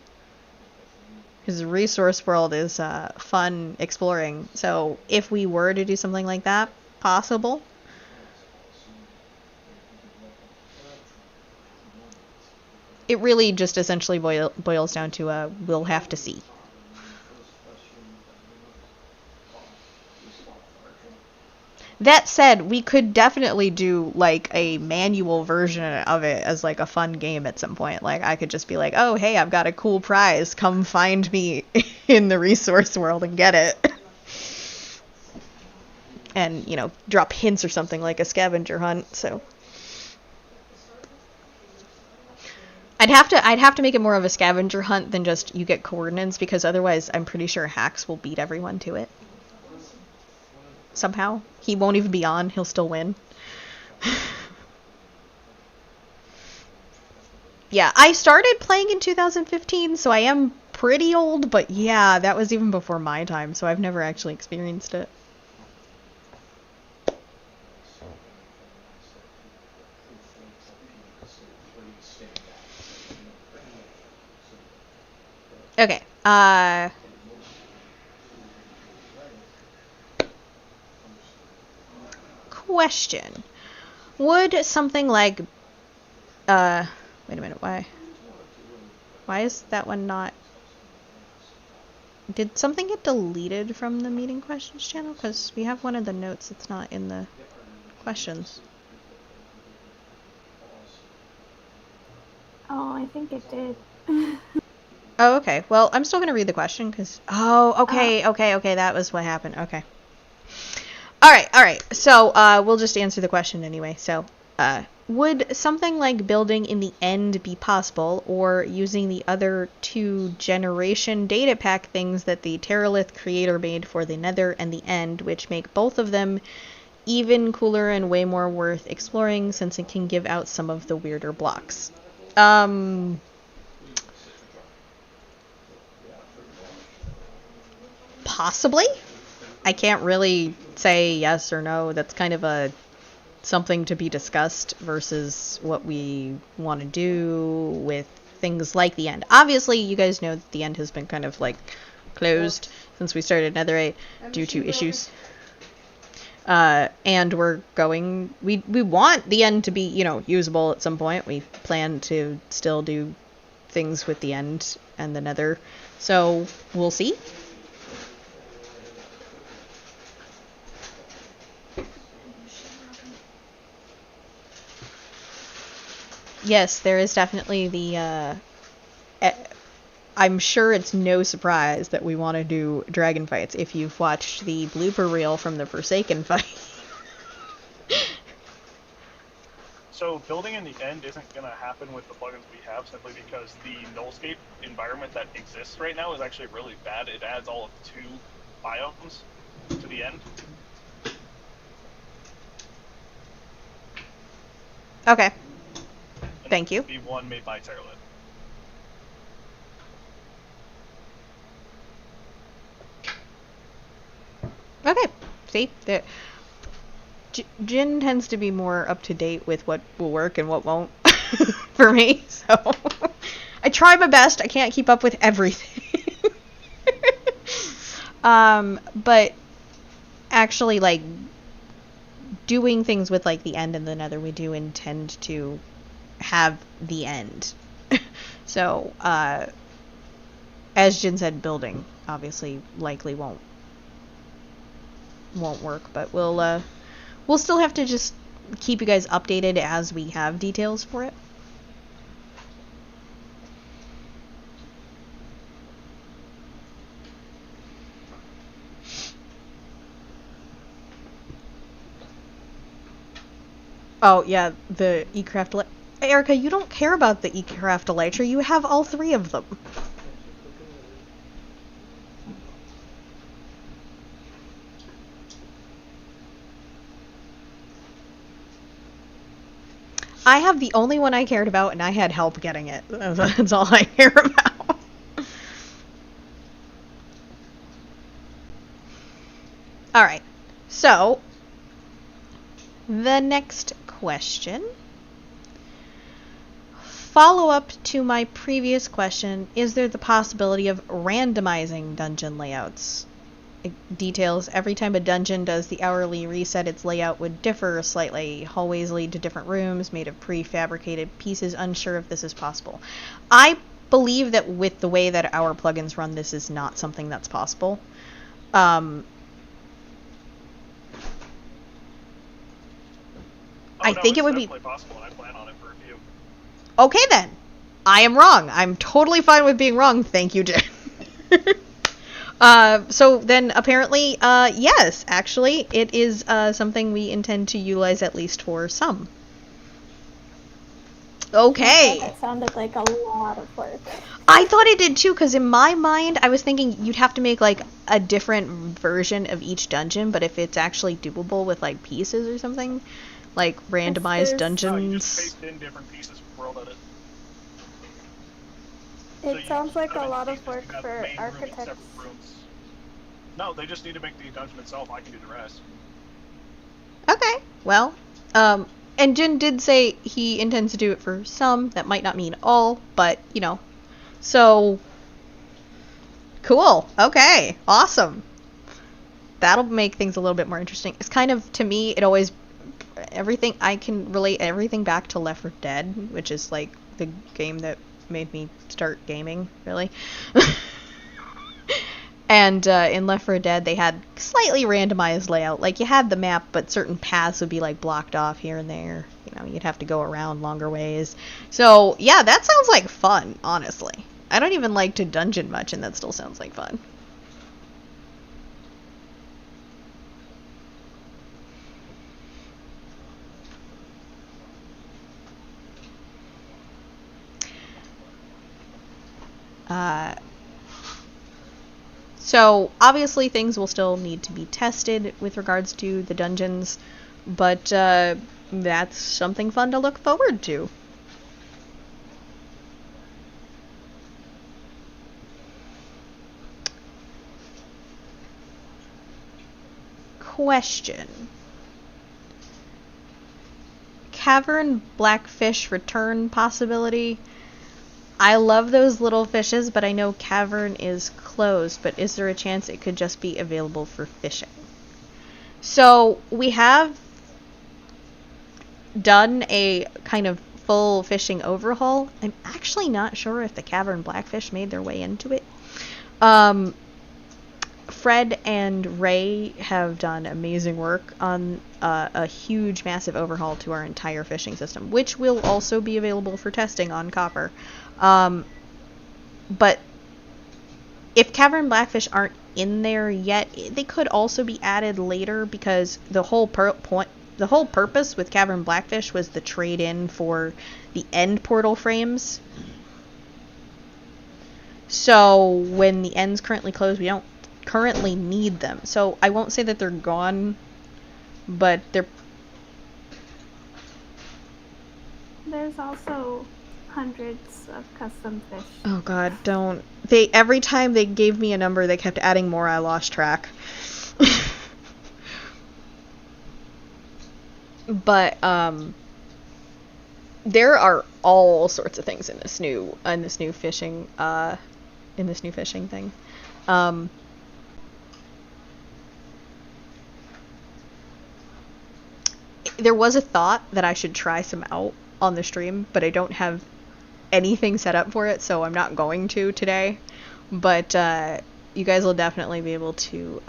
Because the resource world is fun exploring. So if we were to do something like that, possible. It really just essentially boils down to we'll have to see. That said, we could definitely do, like, a manual version of it as, like, a fun game at some point. Like, I could just be like, oh, hey, I've got a cool prize. Come find me in the resource world and get it. And, drop hints or something like a scavenger hunt, so... I'd have to make it more of a scavenger hunt than just you get coordinates, because otherwise I'm pretty sure Hacks will beat everyone to it. Somehow. He won't even be on. He'll still win. Yeah, I started playing in 2015, so I am pretty old, but yeah, that was even before my time, so I've never actually experienced it. Okay, question. Would something like, wait a minute, why is that one not... Did something get deleted from the meeting questions channel? Because we have one of the notes that's not in the questions. Oh, I think it did. Oh, okay. Well, I'm still going to read the question because... Oh, okay. That was what happened. Okay. All right. So we'll just answer the question anyway. So would something like building in the end be possible, or using the other two generation data pack things that the Terralith creator made for the Nether and the End, which make both of them even cooler and way more worth exploring since it can give out some of the weirder blocks? Possibly. I can't really say yes or no. That's kind of a something to be discussed versus what we want to do with things like the End. Obviously, you guys know that the End has been kind of like closed since we started Netherite due to issues. And we want the End to be, usable at some point. We plan to still do things with the End and the Nether. So we'll see. Yes, there is definitely the, I'm sure it's no surprise that we want to do dragon fights if you've watched the blooper reel from the Forsaken fight. So building in the End isn't going to happen with the plugins we have, simply because the nullscape environment that exists right now is actually really bad. It adds all of 2 biomes to the End. Okay. Thank you. The one made by Terralith. Okay. See? Jin tends to be more up to date with what will work and what won't for me, so I try my best. I can't keep up with everything. But actually, like, doing things with, like, the End and the Nether, we do intend to have the End. So, as Jin said, building obviously likely won't work, but we'll still have to just keep you guys updated as we have details for it. Oh, yeah, the eCraft... Erica, you don't care about the eCraft Elytra. You have all 3 of them. I have the only one I cared about, and I had help getting it. That's all I care about. Alright, so the next question. Follow-up to my previous question, is there the possibility of randomizing dungeon layouts? Details, every time a dungeon does the hourly reset, its layout would differ slightly. Hallways lead to different rooms made of prefabricated pieces. Unsure if this is possible. I believe that with the way that our plugins run, this is not something that's possible. I think it would be possible, and I plan on it for a few. Okay then. I am wrong. I'm totally fine with being wrong. Thank you, Jen. So then apparently, yes, actually, it is something we intend to utilize at least for some. Okay. That sounded like a lot of work. I thought it did too, because in my mind, I was thinking you'd have to make like a different version of each dungeon, but if it's actually doable with like pieces or something, like randomized dungeons. No, you just paste in different pieces for world edit. It sounds like a lot of work for architects. No, they just need to make the dungeon itself. I can do the rest. Okay, well, and Jin did say he intends to do it for some. That might not mean all, but, so, cool. Okay, awesome. That'll make things a little bit more interesting. It's kind of, to me, it always, I can relate everything back to Left 4 Dead, which is, like, the game that made me start gaming, really. And in Left 4 Dead, they had slightly randomized layout. Like, you had the map, but certain paths would be, like, blocked off here and there. You'd have to go around longer ways. So, yeah, that sounds like fun, honestly. I don't even like to dungeon much, and that still sounds like fun. So obviously things will still need to be tested with regards to the dungeons, but that's something fun to look forward to. Question. Cavern blackfish return possibility. I love those little fishes, but I know Cavern is closed, but is there a chance it could just be available for fishing? So we have done a kind of full fishing overhaul. I'm actually not sure if the Cavern blackfish made their way into it. Fred and Ray have done amazing work on a huge, massive overhaul to our entire fishing system, which will also be available for testing on Copper. But if Cavern blackfish aren't in there yet, they could also be added later, because the whole purpose with Cavern blackfish was the trade-in for the end portal frames. So when the end's currently closed, we don't currently need them. So I won't say that they're gone, but There's also hundreds of custom fish. Oh god, don't. Every time they gave me a number, they kept adding more. I lost track. But there are all sorts of things in this new fishing thing. There was a thought that I should try some out on the stream, but I don't have anything set up for it, so I'm not going to today. But you guys will definitely be able to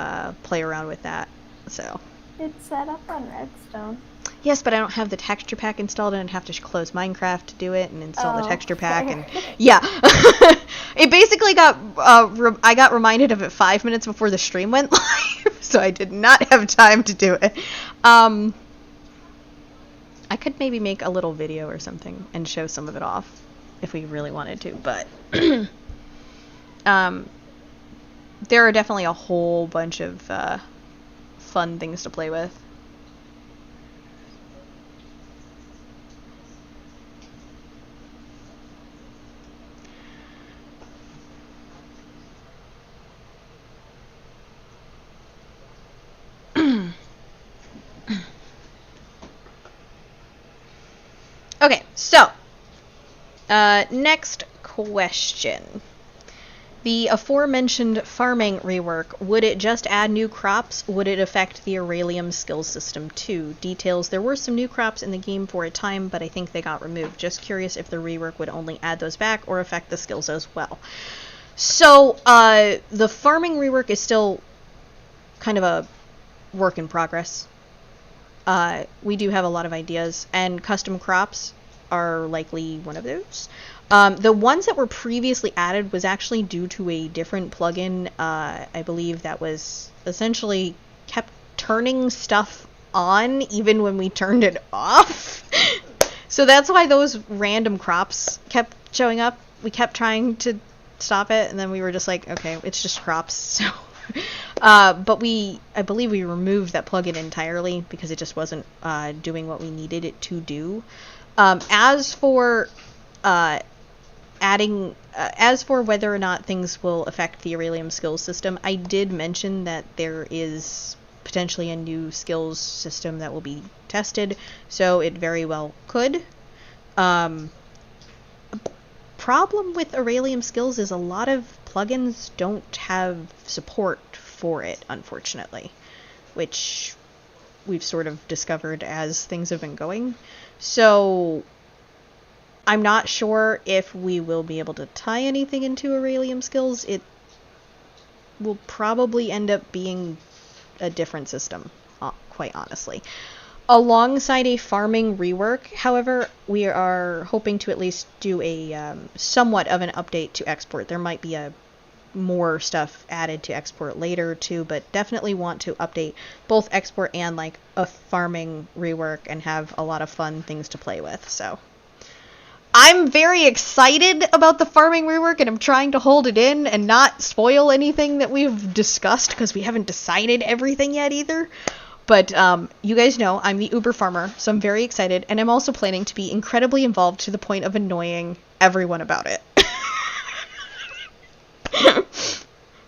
play around with that. So It's set up on Redstone. yes, but I don't have the texture pack installed, and I'd have to close Minecraft to do it and install the texture pack. And yeah, it basically got I got reminded of it 5 minutes before the stream went live, so I did not have time to do it. I could maybe make a little video or something and show some of it off if we really wanted to, but there are definitely a whole bunch of fun things to play with. Okay, so next question. The aforementioned farming rework, would it just add new crops? Would it affect the Aurelium skills system too? Details, there were some new crops in the game for a time, but I think they got removed. Just curious if the rework would only add those back or affect the skills as well. So, the farming rework is still kind of a work in progress. We do have a lot of ideas, and custom crops are likely one of those. The ones that were previously added was actually due to a different plugin, I believe, that was essentially kept turning stuff on even when we turned it off. So that's why those random crops kept showing up. We kept trying to stop it, and then we were just like, okay, it's just crops, so... but I believe we removed that plugin entirely because it just wasn't doing what we needed it to do. As for whether or not things will affect the Aurelium skills system, I did mention that there is potentially a new skills system that will be tested, so it very well could. Problem with Aurelium skills is a lot of plugins don't have support for it, unfortunately, which we've sort of discovered as things have been going. So I'm not sure if we will be able to tie anything into Aurelium skills. It will probably end up being a different system, quite honestly. Alongside a farming rework, however, we are hoping to at least do a somewhat of an update to export. There might be a more stuff added to export later too, but definitely want to update both export and like a farming rework and have a lot of fun things to play with. So I'm very excited about the farming rework, and I'm trying to hold it in and not spoil anything that we've discussed because we haven't decided everything yet either. But you guys know I'm the Uber farmer, so I'm very excited, and I'm also planning to be incredibly involved to the point of annoying everyone about it.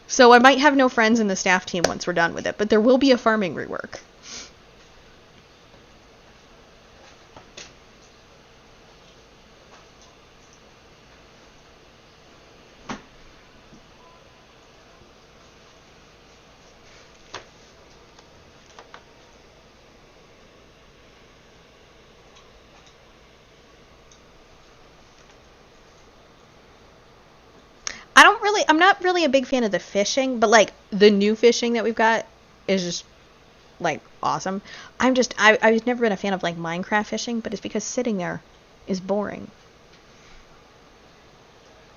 So I might have no friends in the staff team once we're done with it, but there will be a farming rework. I'm not really a big fan of the fishing, but like the new fishing that we've got is just like awesome. I've never been a fan of like Minecraft fishing, but it's because sitting there is boring.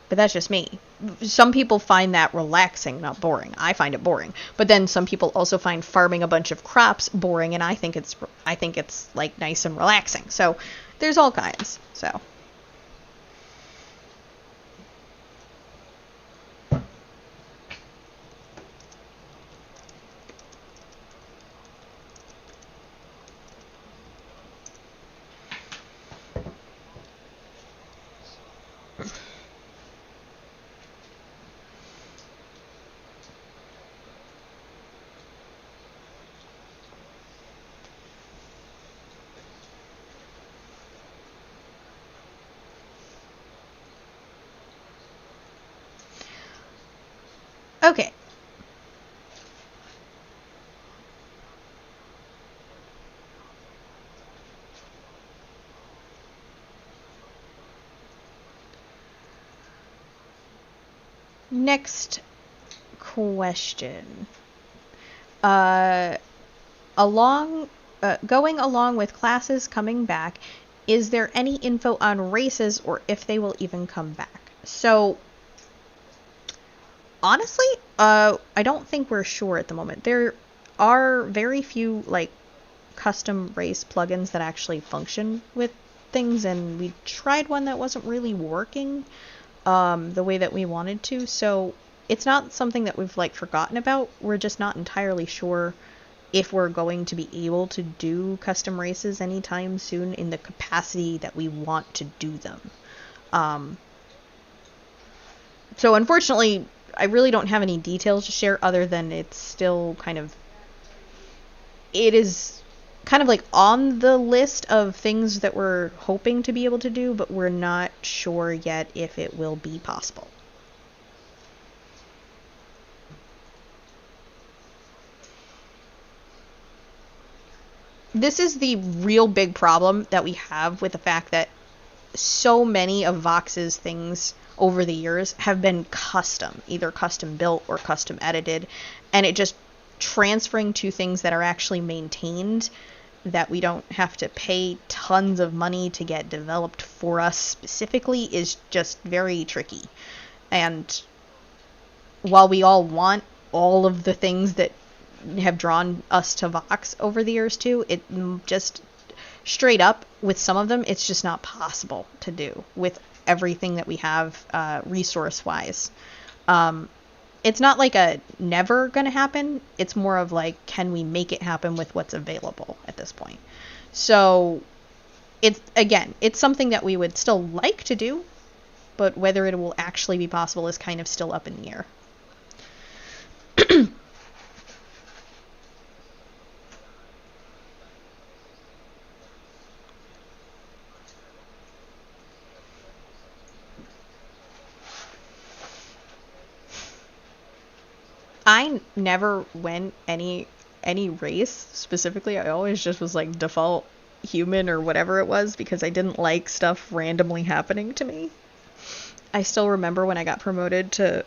But that's just me. Some people find that relaxing, not boring. I find it boring. But then some people also find farming a bunch of crops boring, and I think it's like nice and relaxing. So there's all kinds. So okay. Next question. Going along with classes coming back, is there any info on races or if they will even come back? So honestly, I don't think we're sure at the moment. There are very few like custom race plugins that actually function with things, and we tried one that wasn't really working the way that we wanted to, so it's not something that we've like forgotten about. We're just not entirely sure if we're going to be able to do custom races anytime soon in the capacity that we want to do them. So unfortunately, I really don't have any details to share other than it is kind of like on the list of things that we're hoping to be able to do, but we're not sure yet if it will be possible. This is the real big problem that we have with the fact that so many of Vox's things over the years have been custom, either custom built or custom edited, and it just transferring to things that are actually maintained, that we don't have to pay tons of money to get developed for us specifically, is just very tricky. And while we all want all of the things that have drawn us to Vox over the years too, it just straight up with some of them, it's just not possible to do with everything that we have resource wise. It's not like a never gonna happen. It's more of like, can we make it happen with what's available at this point? So it's something that we would still like to do, but whether it will actually be possible is kind of still up in the air. I never went any race specifically. I always just was like default human or whatever it was, because I didn't like stuff randomly happening to me. I still remember when I got promoted to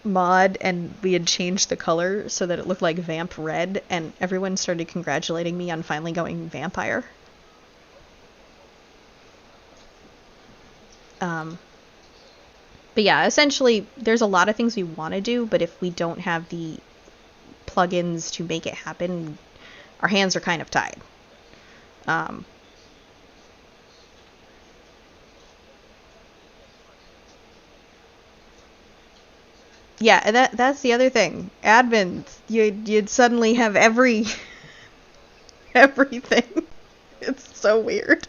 mod, and we had changed the color so that it looked like Vamp Red, and everyone started congratulating me on finally going vampire. But yeah, essentially, there's a lot of things we want to do, but if we don't have the plugins to make it happen, our hands are kind of tied. Yeah, that's the other thing. Admins, you'd suddenly have everything. It's so weird.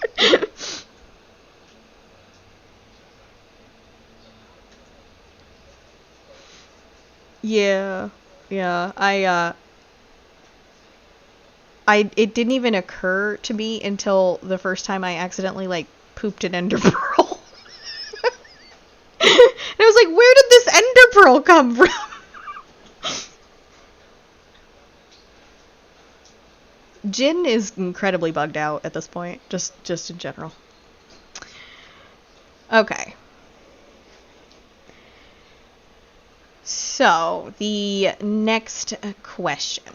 Yeah. It didn't even occur to me until the first time I accidentally, like, pooped an ender pearl. And I was like, where did this ender pearl come from? Jin is incredibly bugged out at this point, just in general. Okay. So, the next question.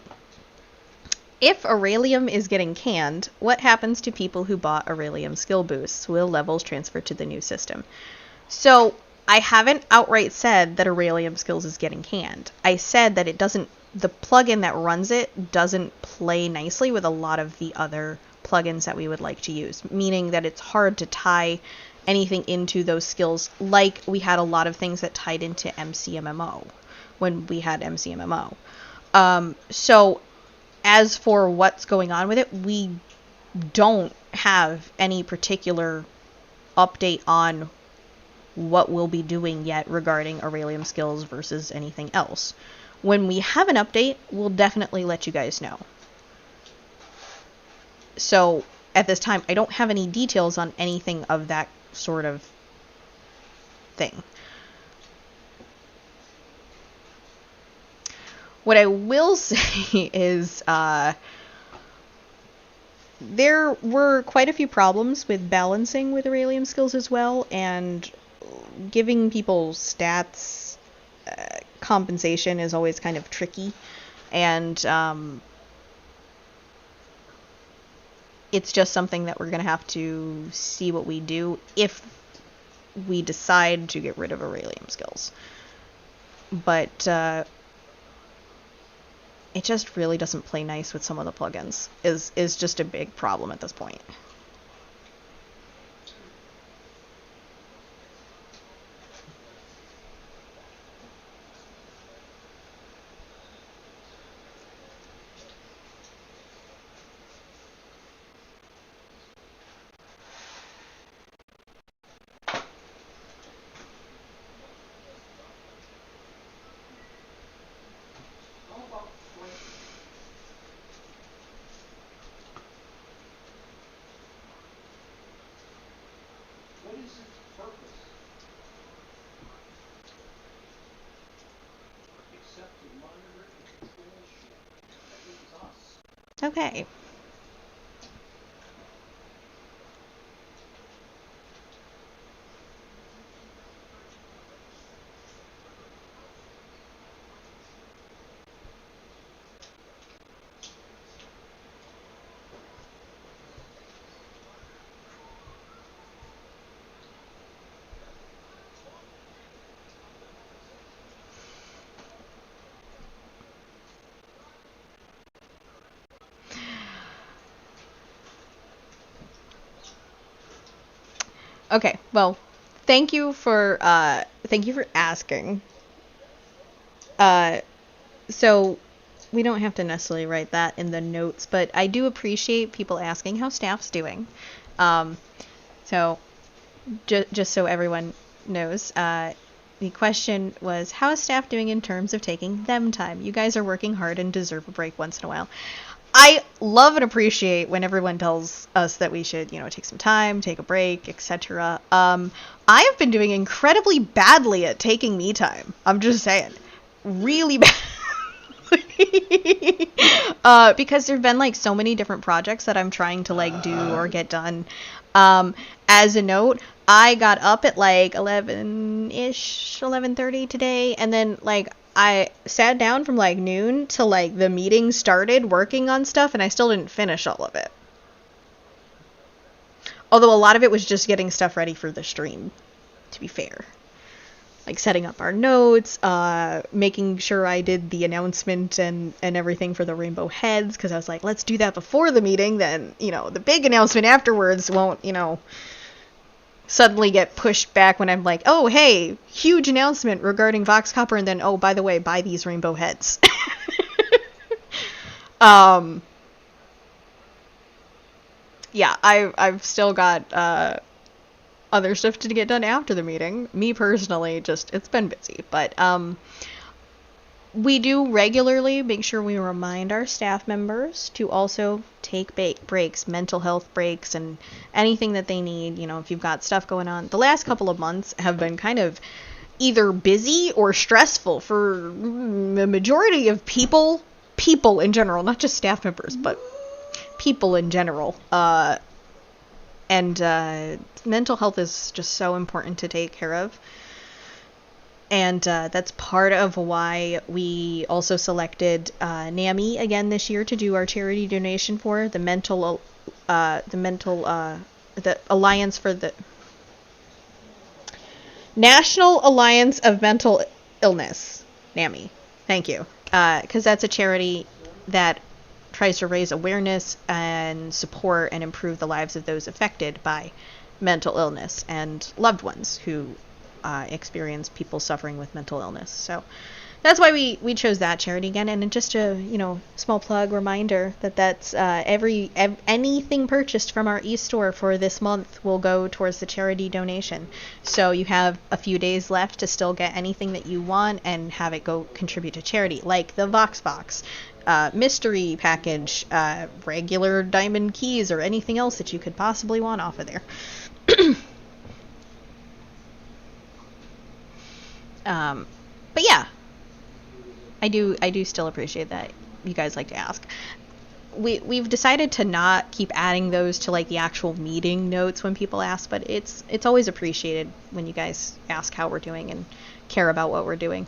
If Aurelium is getting canned, what happens to people who bought Aurelium skill boosts? Will levels transfer to the new system? So, I haven't outright said that Aurelium skills is getting canned. I said that the plugin that runs it doesn't play nicely with a lot of the other plugins that we would like to use, meaning that it's hard to tie anything into those skills, like we had a lot of things that tied into MCMMO when we had MCMMO. So as for what's going on with it, we don't have any particular update on what we'll be doing yet regarding Aurelium skills versus anything else. When we have an update, we'll definitely let you guys know. So at this time, I don't have any details on anything of that sort of thing. What I will say is there were quite a few problems with balancing with Aurelium skills as well, and giving people stats compensation is always kind of tricky, and it's just something that we're going to have to see what we do if we decide to get rid of Aurelium skills. But it just really doesn't play nice with some of the plugins, is just a big problem at this point. Okay. Okay, well, thank you for asking. So we don't have to necessarily write that in the notes, but I do appreciate people asking how staff's doing. So just so everyone knows, the question was, how is staff doing in terms of taking them time? You guys are working hard and deserve a break once in a while. I love and appreciate when everyone tells us that we should, take some time, take a break, etc. I have been doing incredibly badly at taking me time. I'm just saying. Really bad. Because there've been so many different projects that I'm trying to do or get done. As a note, I got up at 11 11-ish, 11:30 today, and then like I sat down from like noon till like the meeting started working on stuff, and I still didn't finish all of it. Although a lot of it was just getting stuff ready for the stream, to be fair. Like setting up our notes, making sure I did the announcement and everything for the rainbow heads, because I was like, let's do that before the meeting, then, you know, the big announcement afterwards won't, you know, suddenly get pushed back when I'm like, oh, hey, huge announcement regarding Vox Copper, and then, oh, by the way, buy these rainbow heads. Yeah, I've still got, other stuff to get done after the meeting. Me personally, just, it's been busy. But we do regularly make sure we remind our staff members to also take breaks, mental health breaks, and anything that they need. You know, if you've got stuff going on. The last couple of months have been kind of either busy or stressful for the majority of people in general, not just staff members, but people in general. And mental health is just so important to take care of. And that's part of why we also selected NAMI again this year to do our charity donation for the Alliance for the National Alliance of Mental Illness, NAMI. Thank you. Because that's a charity that tries to raise awareness and support and improve the lives of those affected by mental illness and loved ones who experience people suffering with mental illness. So that's why we chose that charity again. And just a, you know, small plug reminder that's anything purchased from our e-store for this month will go towards the charity donation. So you have a few days left to still get anything that you want and have it go contribute to charity, like the Vox Box, mystery package, regular diamond keys, or anything else that you could possibly want off of there. But yeah, I do still appreciate that you guys like to ask. We've decided to not keep adding those to like the actual meeting notes when people ask, but it's always appreciated when you guys ask how we're doing and care about what we're doing.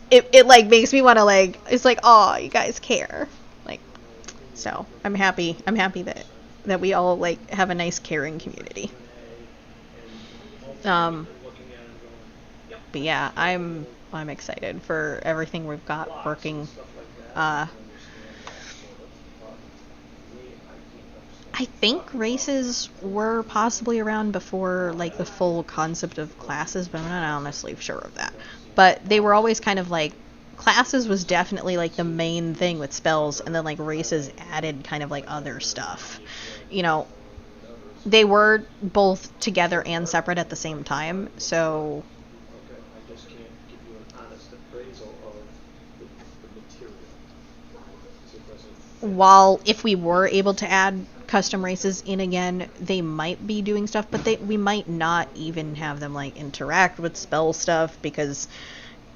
It like makes me want to like, it's like, oh, you guys care. Like, so I'm happy that we all like have a nice caring community. But yeah, I'm excited for everything we've got working. I think races were possibly around before like the full concept of classes, but I'm not honestly sure of that. But they were always kind of like, classes was definitely like the main thing with spells, and then like races added kind of like other stuff. You know, they were both together and separate at the same time, so while if we were able to add custom races in again, they might be doing stuff, but we might not even have them like interact with spell stuff, because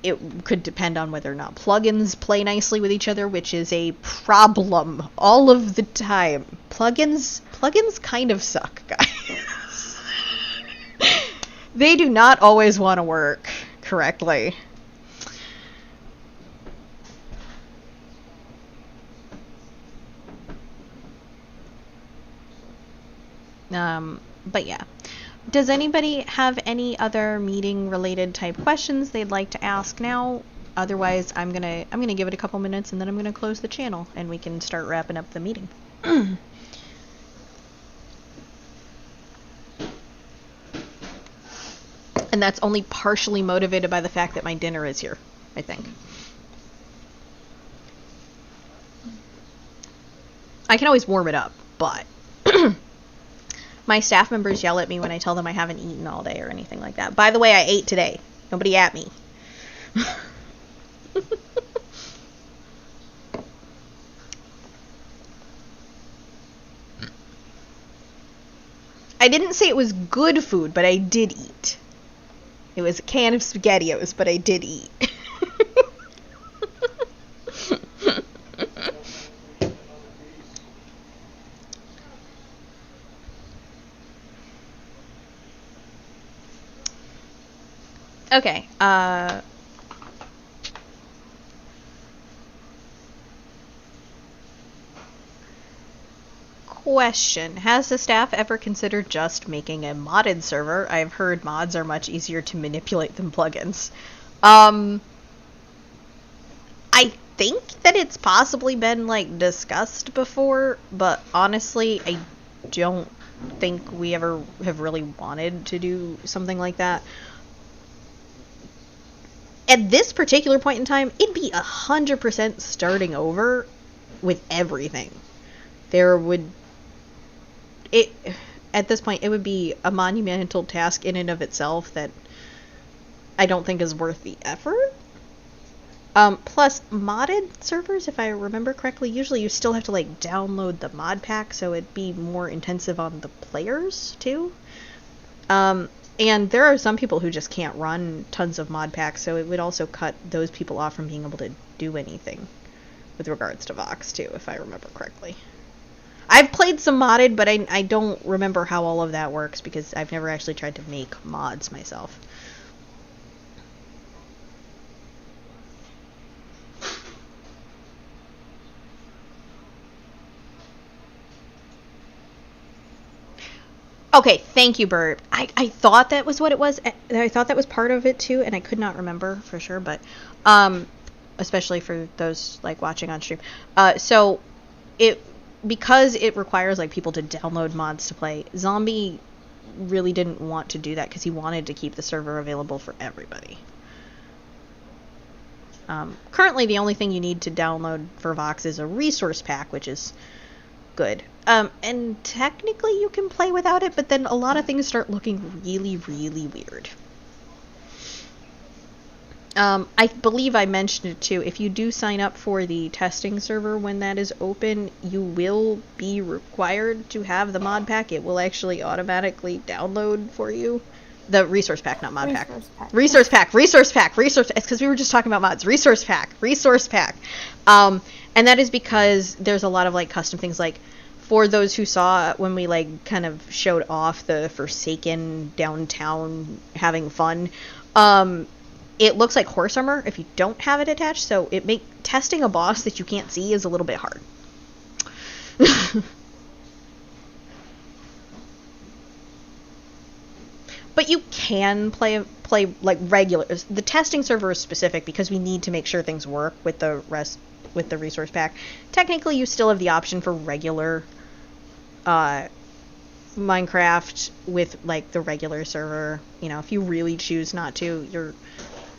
it could depend on whether or not plugins play nicely with each other, which is a problem all of the time. Plugins kind of suck, guys. They do not always want to work correctly. But yeah. Does anybody have any other meeting related type questions they'd like to ask now? Otherwise, I'm gonna give it a couple minutes, and then I'm gonna close the channel and we can start wrapping up the meeting. And that's only partially motivated by the fact that my dinner is here, I think. I can always warm it up, but my staff members yell at me when I tell them I haven't eaten all day or anything like that. By the way, I ate today. Nobody at me. I didn't say it was good food, but I did eat. It was a can of SpaghettiOs, but I did eat. Okay. Question. Has the staff ever considered just making a modded server? I've heard mods are much easier to manipulate than plugins. I think that it's possibly been, like, discussed before, but honestly, I don't think we ever have really wanted to do something like that. At this particular point in time, it'd be 100% starting over with everything. At this point, it would be a monumental task in and of itself that I don't think is worth the effort. Plus, modded servers, if I remember correctly, usually you still have to, like, download the mod pack, so it'd be more intensive on the players, too. And there are some people who just can't run tons of mod packs, so it would also cut those people off from being able to do anything with regards to Vox, too, if I remember correctly. I've played some modded, but I don't remember how all of that works, because I've never actually tried to make mods myself. Okay, thank you, Bert. I thought that was what it was. I thought that was part of it, too, and I could not remember for sure, but, especially for those, like, watching on stream. So, because it requires, like, people to download mods to play, Zombie really didn't want to do that because he wanted to keep the server available for everybody. Currently, the only thing you need to download for Vox is a resource pack, which is good. And technically you can play without it, but then a lot of things start looking really, really weird. I believe I mentioned it too. If you do sign up for the testing server when that is open, you will be required to have the mod pack. It will actually automatically download for you. The resource pack, not mod pack. Resource pack. It's because we were just talking about mods. Resource pack. And that is because there's a lot of, like, custom things, like, for those who saw when we, like, kind of showed off the Forsaken downtown having fun, it looks like horse armor if you don't have it attached, so testing a boss that you can't see is a little bit hard. But you can play like regular. The testing server is specific because we need to make sure things work with the resource pack. Technically, you still have the option for regular Minecraft with, like, the regular server. You know, if you really choose not to, you're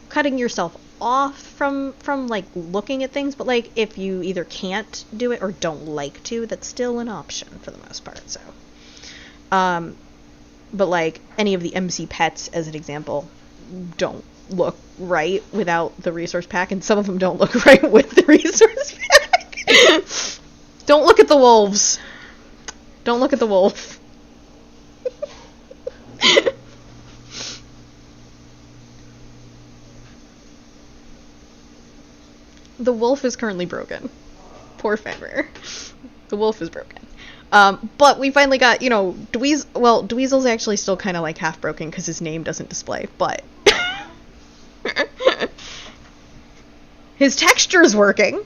cutting yourself off from like looking at things. But, like, if you either can't do it or don't like to, that's still an option for the most part. So, but, like, any of the MC pets, as an example, don't look right without the resource pack, and some of them don't look right with the resource pack. Don't look at the wolves. Don't look at the wolf. The wolf is currently broken. Poor Fenrir. The wolf is broken. But we finally got, you know, Dweezil. Well, Dweezil's actually still kind of, like, half broken because his name doesn't display, but his texture's working.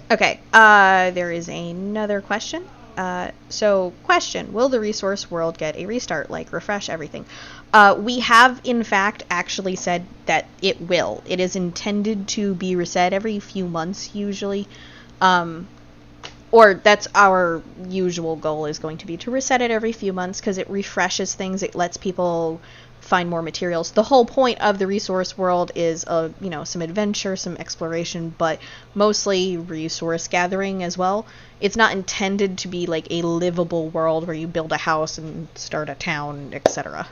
Okay, there is another question. So, question, will the resource world get a restart, like refresh everything? We have, in fact, actually said that it will. It is intended to be reset every few months, usually. Or that's our usual goal, is going to be to reset it every few months, because it refreshes things, it lets people find more materials. The whole point of the resource world is, you know, some adventure, some exploration, but mostly resource gathering as well. It's not intended to be like a livable world where you build a house and start a town, etc.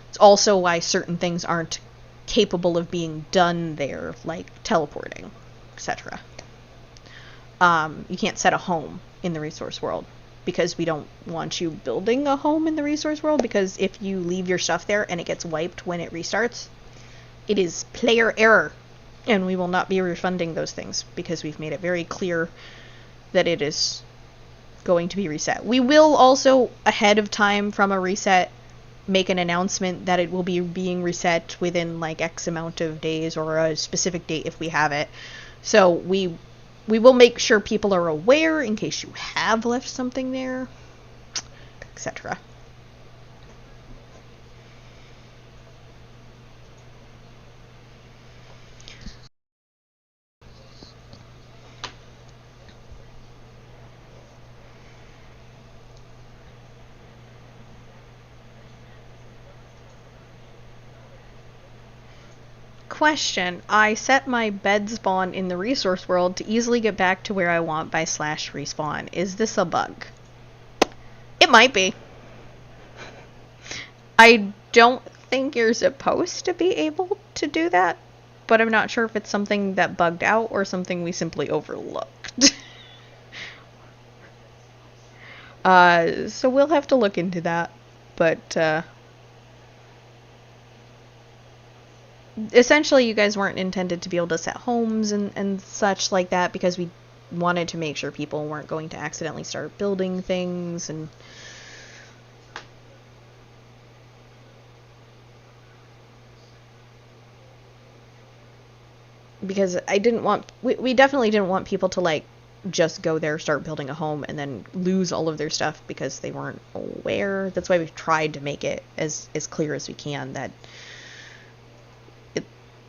It's also why certain things aren't capable of being done there, like teleporting, etc. You can't set a home in the resource world, because we don't want you building a home in the resource world, because if you leave your stuff there and it gets wiped when it restarts, it is player error, and we will not be refunding those things, because we've made it very clear that it is going to be reset. We will also, ahead of time from a reset, make an announcement that it will be being reset within like X amount of days or a specific date if we have it. So we will make sure people are aware in case you have left something there, etc. Question. I set my bed spawn in the resource world to easily get back to where I want by /respawn. Is this a bug? It might be. I don't think you're supposed to be able to do that, but I'm not sure if it's something that bugged out or something we simply overlooked. So we'll have to look into that, but essentially you guys weren't intended to be able to set homes and such like that because we wanted to make sure people weren't going to accidentally start building things and because I didn't want we definitely didn't want people to like just go there, start building a home and then lose all of their stuff because they weren't aware. That's why we've tried to make it as clear as we can that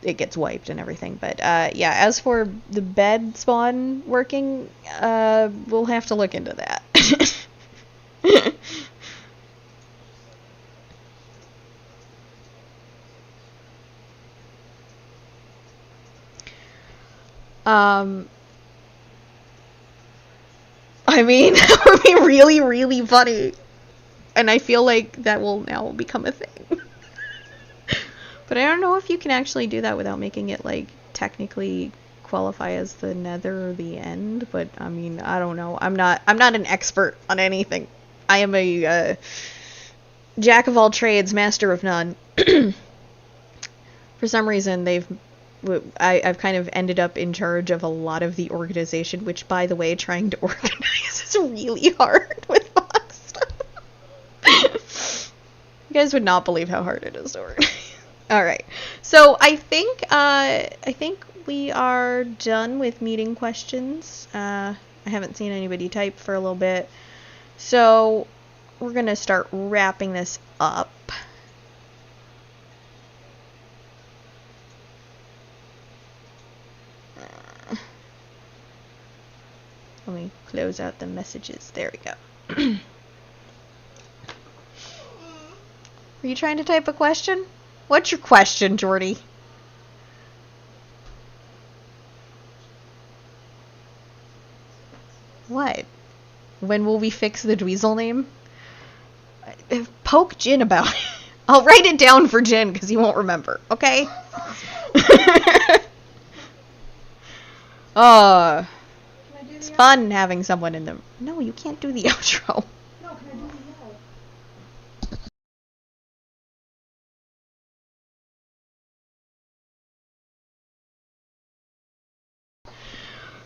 it gets wiped and everything. But yeah, as for the bed spawn working, we'll have to look into that. I mean, that would be really, really funny. And I feel like that will now become a thing. But I don't know if you can actually do that without making it, like, technically qualify as the nether or the end. But, I mean, I don't know. I'm not an expert on anything. I am a jack of all trades, master of none. For some reason, I've kind of ended up in charge of a lot of the organization, which, by the way, trying to organize is really hard with Vox stuff. You guys would not believe how hard it is to organize. All right, so I think we are done with meeting questions. I haven't seen anybody type for a little bit, so we're gonna start wrapping this up. Let me close out the messages. There we go. Were you trying to type a question? What's your question, Jordy? What? When will we fix the Dweezil name? Poke Jin about it. I'll write it down for Jin because he won't remember, okay? It's fun having someone in them. No, you can't do the outro. No, can I do the yell?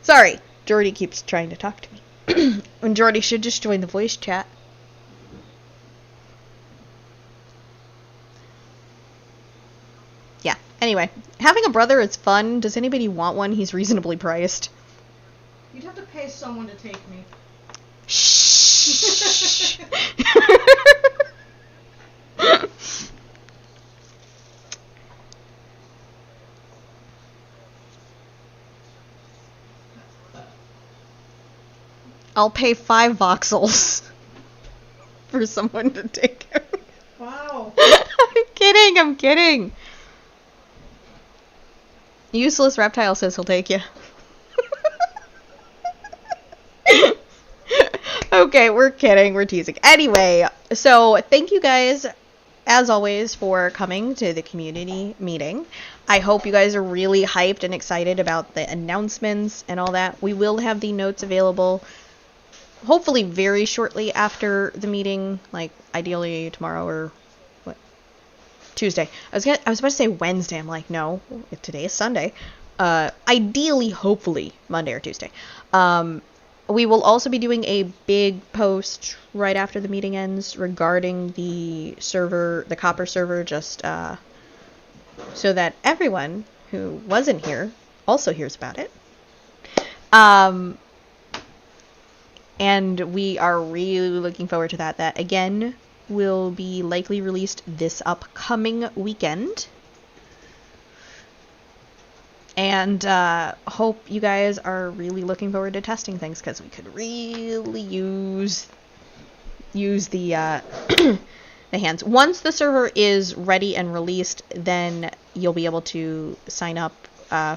Sorry, Jordy keeps trying to talk to me. And Jordy should just join the voice chat. Yeah, anyway. Having a brother is fun. Does anybody want one? He's reasonably priced. You'd have to pay someone to take me. Shh. I'll pay 5 voxels for someone to take him. Wow. I'm kidding. Useless Reptile says he'll take you. Okay, we're kidding. We're teasing. Anyway, so thank you guys, as always, for coming to the community meeting. I hope you guys are really hyped and excited about the announcements and all that. We will have the notes available, hopefully very shortly after the meeting, like ideally tomorrow or what? Tuesday. I was about to say Wednesday. I'm like, no, today is Sunday. Ideally, hopefully Monday or Tuesday. We will also be doing a big post right after the meeting ends regarding the server, the copper server, just so that everyone who wasn't here also hears about it. And we are really looking forward to that. That, again, will be likely released this upcoming weekend. And hope you guys are really looking forward to testing things, because we could really use the the hands. Once the server is ready and released, then you'll be able to sign up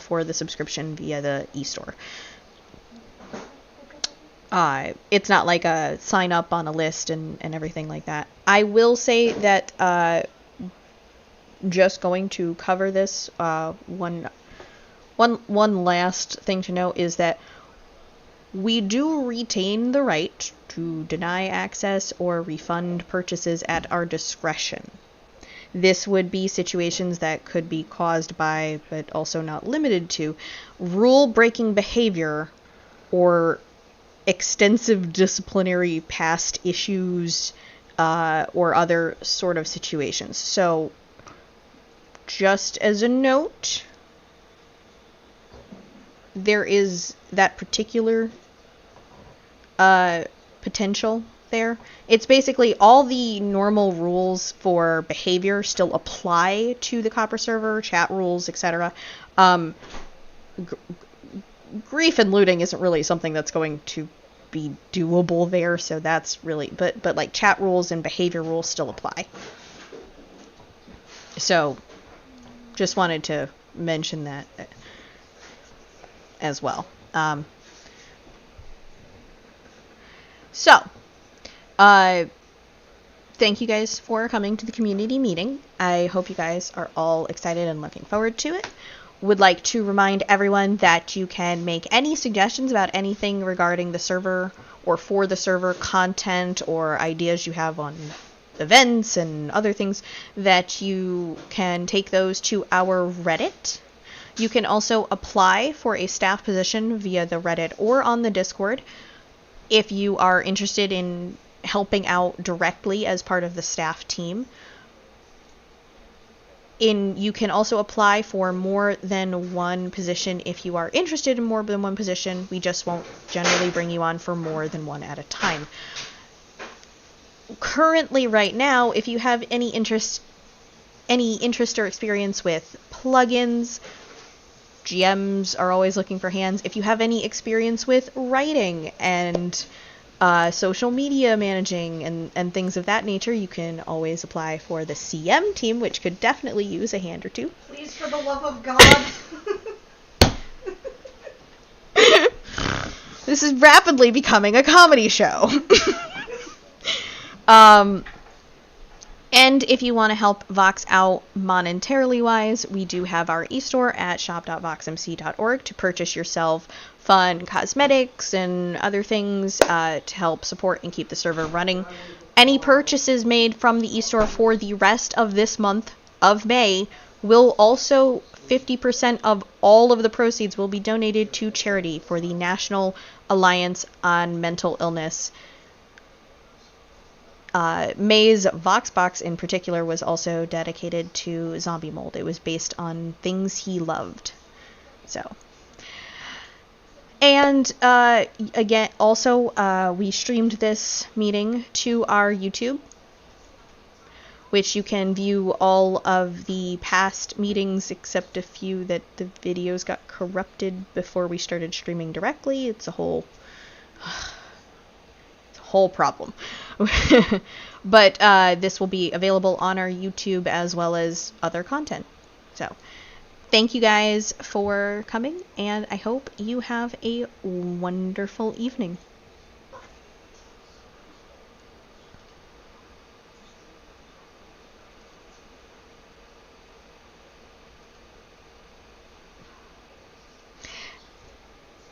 for the subscription via the eStore. It's not like a sign up on a list and everything like that. I will say that just going to cover this, one last thing to note is that we do retain the right to deny access or refund purchases at our discretion. This would be situations that could be caused by, but also not limited to, rule-breaking behavior or extensive disciplinary past issues or other sort of situations. So, just as a note, there is that particular potential there. It's basically all the normal rules for behavior still apply to the copper server, chat rules, etc. Grief and looting isn't really something that's going to be doable there, so that's really, but like chat rules and behavior rules still apply. So just wanted to mention that as well. Thank you guys for coming to the community meeting. I hope you guys are all excited and looking forward to it. Would like to remind everyone that you can make any suggestions about anything regarding the server or for the server, content or ideas you have on events and other things, that you can take those to our Reddit. You can also apply for a staff position via the Reddit or on the Discord if you are interested in helping out directly as part of the staff team. You can also apply for more than one position if you are interested in more than one position. We just won't generally bring you on for more than one at a time. Currently, right now, if you have any interest or experience with plugins, GMs are always looking for hands. If you have any experience with writing and social media managing and things of that nature, you can always apply for the CM team, which could definitely use a hand or two. Please, for the love of God. This is rapidly becoming a comedy show. And if you want to help Vox out monetarily wise, we do have our e-store at shop.voxmc.org to purchase yourself fun cosmetics and other things to help support and keep the server running. Any purchases made from the e-store for the rest of this month of May will also, 50% of all of the proceeds will be donated to charity for the National Alliance on Mental Illness. May's Voxbox in particular was also dedicated to zombie mold. It was based on things he loved. So, and again, also we streamed this meeting to our YouTube, which you can view all of the past meetings except a few that the videos got corrupted before we started streaming directly. It's a whole problem. But this will be available on our YouTube as well as other content. So thank you guys for coming, and I hope you have a wonderful evening.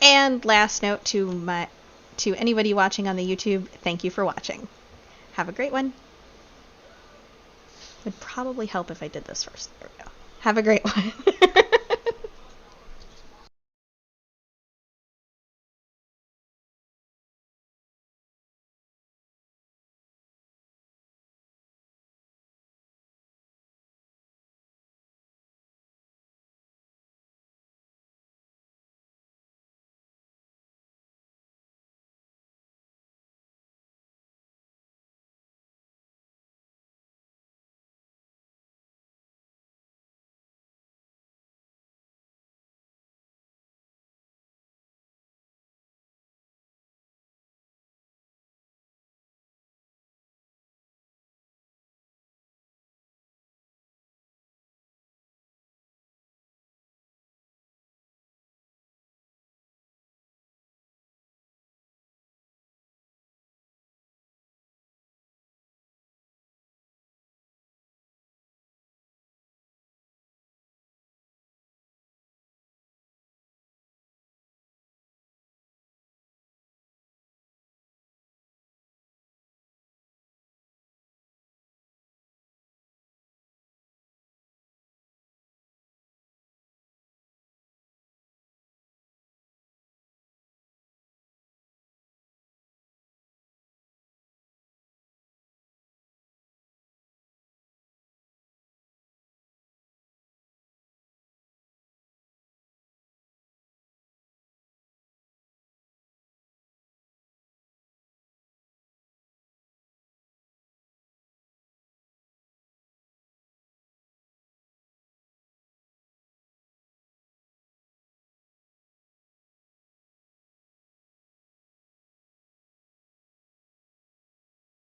And last note to anybody watching on the YouTube, thank you for watching. Have a great one. Would probably help if I did this first. There we go. Have a great one.